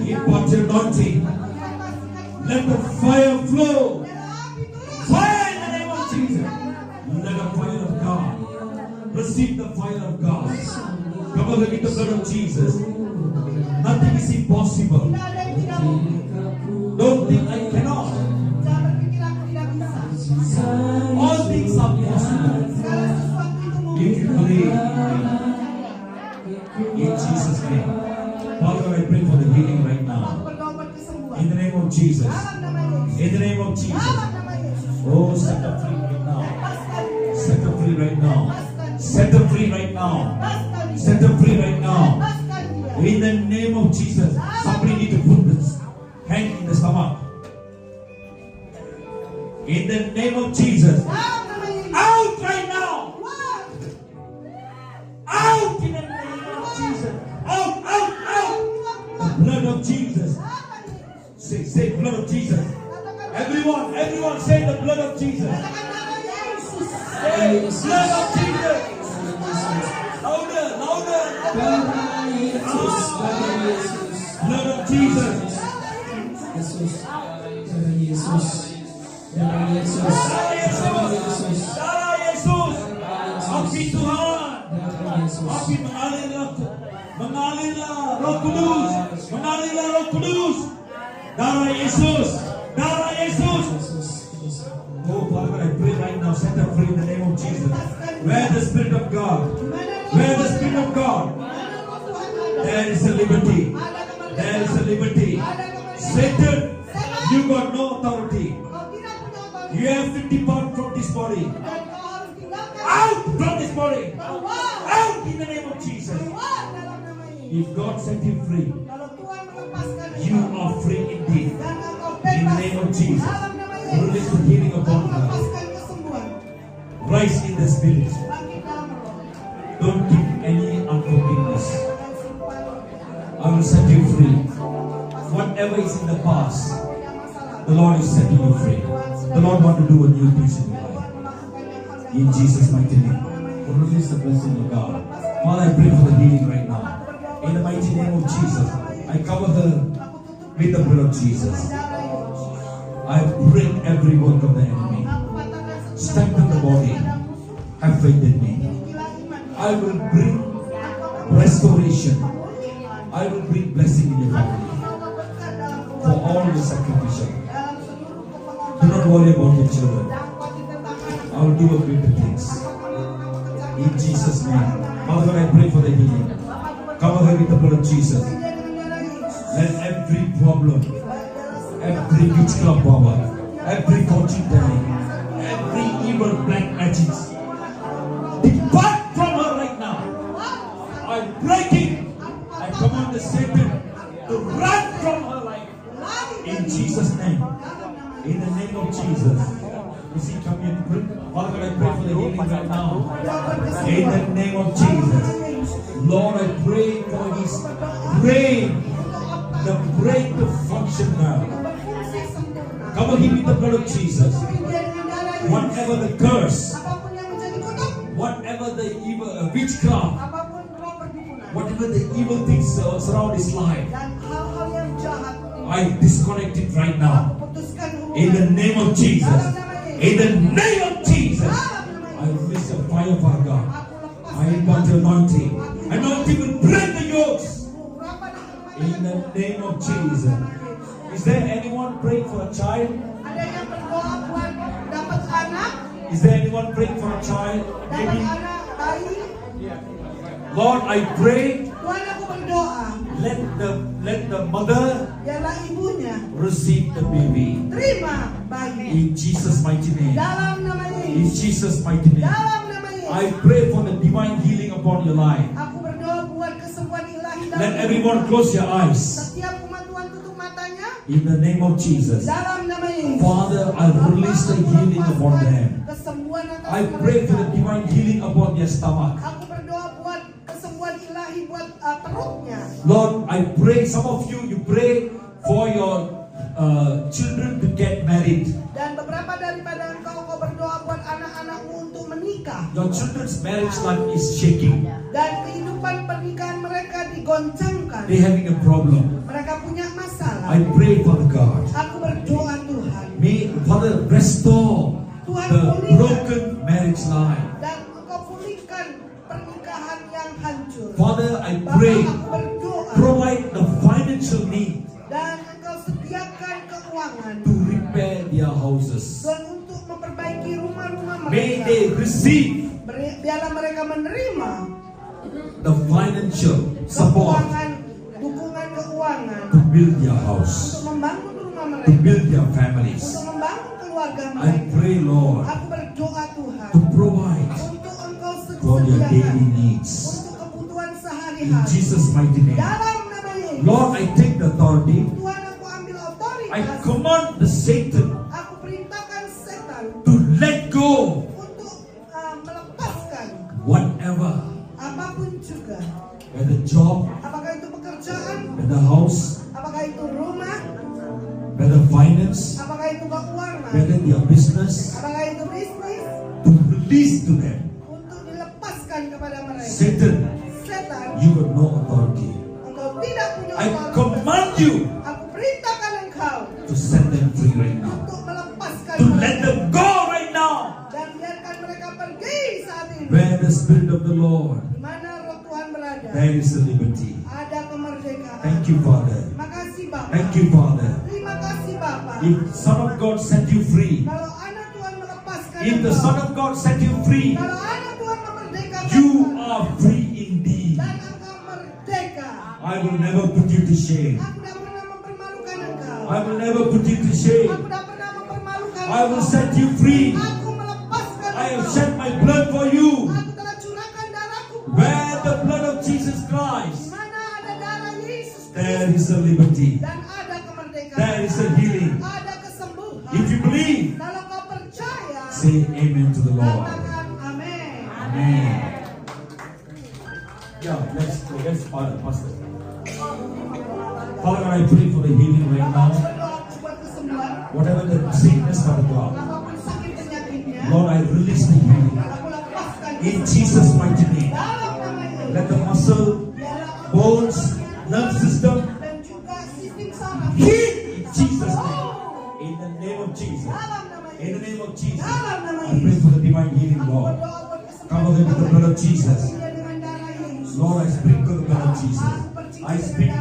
Impart your anointing. Let the fire flow. Fire in the name of Jesus. Let the fire of God. Receive the fire of God. Cover her with the blood of Jesus. Nothing is impossible. Don't think I cannot. All things are possible if you believe. In Jesus' name. Father, I pray for the healing right now. In the name of Jesus. In the name of Jesus. Oh, set them free right now. Set them free right now. Set them free right now. Set them free right now. In the name of Jesus. Somebody need to put this hand in the stomach. In the name of Jesus. Out right now. Out in the name of Jesus. Out, out, out. The blood of Jesus. Say blood of Jesus. Everyone say the blood of Jesus. Say blood of Jesus. Louder. Blood of Jesus. Darah Yesus. Api Tuhan. Api mengalirlah Roh Kudus. Mengalirlah Roh Kudus. Darah Yesus. Darah Yesus. Oh Father, I pray right now, set them free in the name of Jesus. Where the Spirit of God, there is a liberty. There is a liberty. Satan, you got no authority. You have to depart from this body. Out from this body. Out in the name of Jesus. If God set you free, you are free indeed. In the name of Jesus. Release the healing upon her. Rise in the Spirit. Don't keep any unforgiveness. I will set you free. Whatever is in the past, the Lord is setting you free. The Lord wants to do a new thing in your life. In Jesus' mighty name. Release the blessing of God. Father, I pray for the healing right now. In the mighty name of Jesus, I cover her with the blood of Jesus. I break every work of the enemy. Strengthen the body. Have faith in me. I will bring restoration. I will bring blessing in your family. For all the sacrificial. Do not worry about your children. I will do a greater things. In Jesus' name. Father, I pray for the healing. Cover her with the blood of Jesus. Let every problem, every witchcraft power, every fortune telling, every evil black magic depart from her right now. I break it. I command the Satan to run from her life. In Jesus' name. In the name of Jesus. You see, come here. Father, I pray for the healing right now. In the name of Jesus. Lord, I pray for his brain. The brain to function now. Cover him with the blood of Jesus. Whatever the curse, whatever the evil witchcraft, whatever the evil things surround his life, I disconnect it right now. In the name of Jesus. In the name of Jesus. I release the fire of our God. I impart the anointing. Anointing will break the yokes. In the name of Jesus. Is there anyone praying for a child? Is there anyone praying for a child? Maybe. Lord, I pray. Let the mother receive the baby. In Jesus' mighty name. In Jesus' mighty name. I pray for the divine healing upon your life. Aku berdoa buat kesembuhan ilahi dalam Let hidup everyone kamu. close your eyes. Setiap umat Tuhan tutup matanya In the name of Jesus. dalam nama Yesus. Father, I release the healing upon them. Kesembuhan atas I pray for the mereka. divine healing upon their stomach. Aku berdoa buat kesembuhan ilahi buat perutnya. Lord, I pray, some of you pray for your children to get married. Dan beberapa daripada engkau berdoa buat anak-anakmu untuk menikah. Your children's marriage life is shaking. Dan kehidupan pernikahan mereka digoncangkan. They're having a problem. Mereka punya masalah. I pray, Father God, Aku berdoa Tuhan. may Father restore the broken marriage life. Dan engkau pulihkan pernikahan yang hancur. Father, I Bapa, pray, aku berdoa. provide the financial need Dan engkau sediakan keuangan. to repair their houses. Dan untuk memperbaiki rumah-rumah May mereka. they receive Biarlah mereka menerima the financial support dukungan keuangan to build their house, untuk membangun rumah to mereka, build their families. untuk membangun keluarga I mereka. pray, Lord, Aku berdoa Tuhan to provide untuk engkau for their daily sediakan needs. untuk kebutuhan In sehari-hari. Jesus' mighty name. Dalam nama Yesus, Lord, I take the authority. Tuhan, aku ambil I otoritas. command the Satan Aku perintahkan setan to let go untuk melepaskan whatever, apapun juga. whether job, Apakah itu pekerjaan, whether house, apakah itu rumah, whether finance, apakah itu keuangan, whether their business, apakah itu bisnis, to release to them. untuk dilepaskan kepada mereka. Satan, Setan, you have no authority. engkau tidak punya I otoritas. command you Aku perintahkan engkau to set them free right now. untuk melepaskan To let mereka. them go right now. Dan biarkan mereka pergi saat ini. Where the Spirit of the Lord, Di mana roh Tuhan berada, there is the liberty. ada kemerdekaan. Thank you, Father. Terima kasih Bapa. Thank you, Father. Terima kasih Bapa. If Son of God set you free, Kalau anak Tuhan melepaskan if the engkau, Son of God set you free, kalau anak Tuhan memerdekakan you engkau, are free indeed. dan engkau merdeka, I will never put you to shame. aku tidak pernah mempermalukan engkau. I will never put you to shame. Aku tidak pernah mempermalukan I will engkau. set you free. Aku melepaskan I have engkau. shed my blood for you. Aku telah curahkan darahku. Where the blood of Jesus Di Christ, mana ada darah Yesus there Kristus is a liberty. dan ada kemerdekaan. There is a healing. Ada kesembuhan. If you believe, Kalau kau percaya, say amen to the Lord. katakan amin. Amen. Yeah, let's pastor. Father God, I pray for the healing right Bapak, aku now. berdoa buat kesembuhan. Whatever the sickness, Father God, Apapun sakit penyakitnya, Lord, I release the healing aku lepaskan in kesembuhan. Jesus' mighty name. Dalam nama Yesus. Let the muscle, Biarlah bones, nerve system dan juga sistem saraf. heal in Jesus' name. In the name of Jesus. Dalam nama In the Yesus. name of Jesus. Dalam nama I pray Yesus. for the divine healing, Aku Lord. berdoa buat kesembuhan. Cover them with the blood of Jesus. Dia dengan darah Yesus. Lord, I sprinkle the blood of Jesus. I speak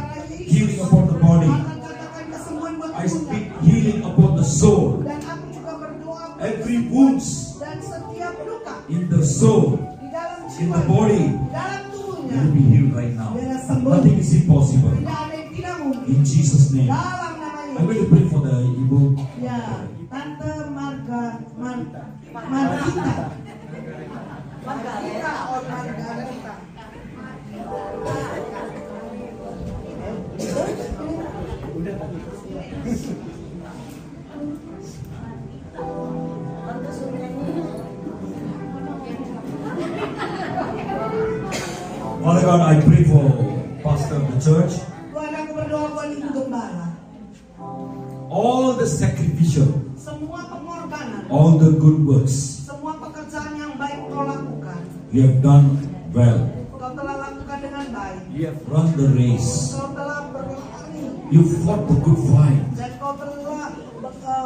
healing upon the body. Akan katakan kesembuhan buat I tubuhnya. speak healing upon the soul. Dan aku juga berdoa buat Every kesembuhan wounds dan setiap luka in the soul, di dalam in jiwa, the body, di dalam tubuhnya, will be healed right now. biarlah sembuh. Nothing is impossible. Tidak ada yang tidak mungkin. In Jesus' name. Dalam nama I'm Yesus. going to pray for the Ibu. Ya, Tante Margita. Margarita, oh Margarita. Father God, I pray for pastor of the church. Tuhan, aku berdoa buat ibu gembala. All the sacrificial, Semua pengorbanan, all the good works semua pekerjaan yang baik kau lakukan. you have done well. Kau telah lakukan dengan baik. You have run the race. Kau telah berlari You fought the good fight. dan kau telah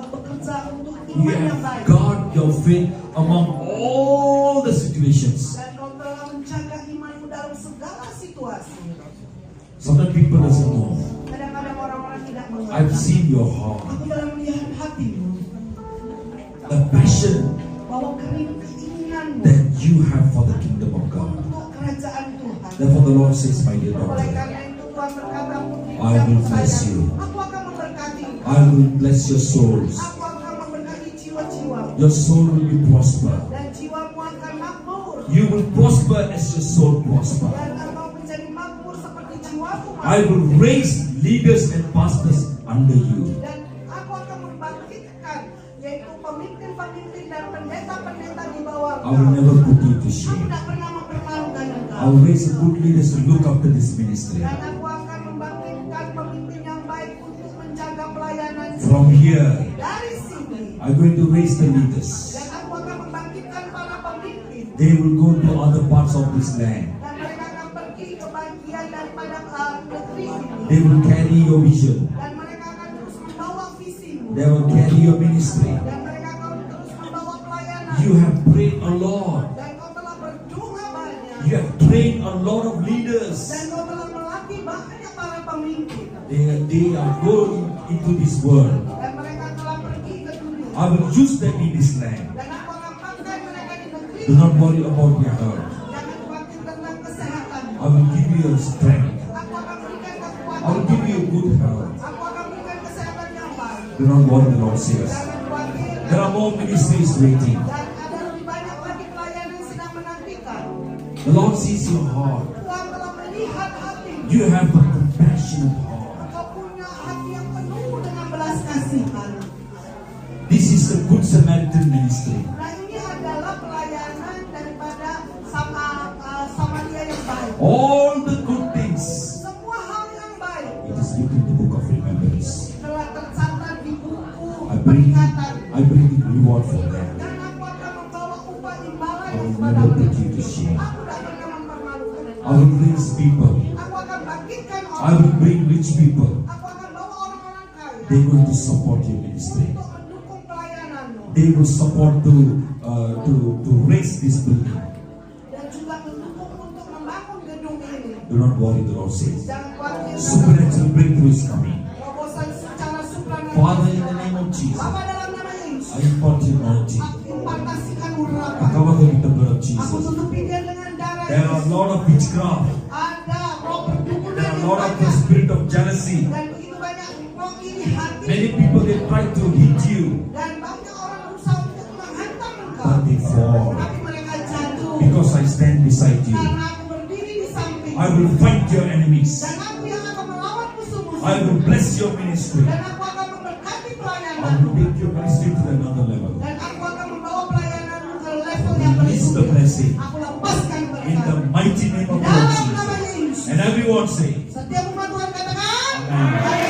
bekerja untuk You iman yang have baik. guard your faith among all the situations. Dan kau telah menjaga imanmu dalam segala situasi. Sometimes people doesn't know. Kadang-kadang orang-orang tidak I've mengerti. seen your heart, Aku telah melihat hatimu, the passion bahwa keinginanmu that you have for the kingdom of God. untuk kerajaan Tuhan. Therefore, the Lord says, my dear Oleh daughter, karena itu Tuhan berkata, I will bless you. Aku akan memberkati engkau. I will bless your souls. Aku akan memberkati jiwa-jiwa Your soul will be prosper. dan jiwamu akan makmur. You will prosper as your soul prosper. Dan engkau menjadi makmur seperti jiwamu I will raise leaders and pastors under you. Dan aku akan membangkitkan yaitu pemimpin-pemimpin dan pendeta-pendeta di bawah I will never put you to Aku shame. tidak pernah mempermalukan I engkau. will raise good leaders to look after this ministry. Dan aku akan membangkitkan pemimpin yang baik untuk menjaga pelayanan From here, dari sini. I'm going to raise the leaders. Dan aku akan membangkitkan para pemimpin. They will go to other parts of this land. Dan mereka akan pergi ke bagian daripada negeri ini. They will carry your vision. Dan mereka akan terus membawa visimu. They will carry your ministry. Dan mereka akan terus membawa pelayanan. You have prayed a lot. Dan kau telah berdoa banyak. You have trained a lot of leaders. Dan kau telah melatih banyak para pemimpin. They are going into this world. Dan mereka telah pergi ke dunia. I will use them in this land. Dan aku akan pakai mereka di negeri. Do not worry about their health. Jangan khawatir tentang kesehatan. I will give you a strength. Aku akan berikan kekuatan. I will give you good health. Aku akan berikan kesehatan yang baik. Do not worry, the Lord says. Jangan khawatir. There are more ministries waiting. Dan ada lebih banyak lagi pelayan yang sedang menantikan. The Lord sees your heart. Tuhan telah melihat hati. You have a compassionate heart. Kau punya hati yang penuh dengan belas kasihan. This is the Good Samaritan ministry. Nah ini adalah pelayanan daripada Samaria yang baik. All the good things. Semua hal yang baik It is written in the book of remembrance. telah tercatat di buku I bring peringatan. reward for them. Dan aku akan membawa upah imbalan I will kepada never put mereka. you to shame. Aku tidak pernah mempermalukan I engkau. will raise people. Aku akan bangkitkan I orang. will bring rich people. Aku akan bawa orang-orang kaya They will to support your ministry. untuk mendukung pelayananmu They will support to raise this building. dan juga mendukung untuk membangun gedung ini. Do not worry, the Lord says. Jangan khawatir. Supernatural breakthrough is coming. Terobosan secara supranatural. Father, in the name of Jesus, Bapa dalam nama Yesus. I impart your anointing. Aku impartasikan I urapan. cover them with the blood of Aku Jesus. tutupi dia dengan darah There are a Yesus. lot of witchcraft. Ada roh perdukunan There are a yang lot of the banyak. spirit of jealousy. Dan begitu banyak roh iri hati. Many people they try to hit you, Dan banyak orang berusaha untuk menghantam engkau. but they fall Tapi mereka jatuh. because I stand beside you. Karena aku berdiri di samping. I will fight your enemies. Dan aku yang akan melawan musuh-musuh. I will bless your ministry. Dan aku akan memberkati I pelayanan. will take your ministry to another level. Dan aku akan membawa pelayananmu ke level yang Release the berikutnya. blessing Aku lepaskan in the berkat. mighty name of Lord Dalam nama Jesus. Yesus. And everyone say, Setiap umat Tuhan katakan, Amen.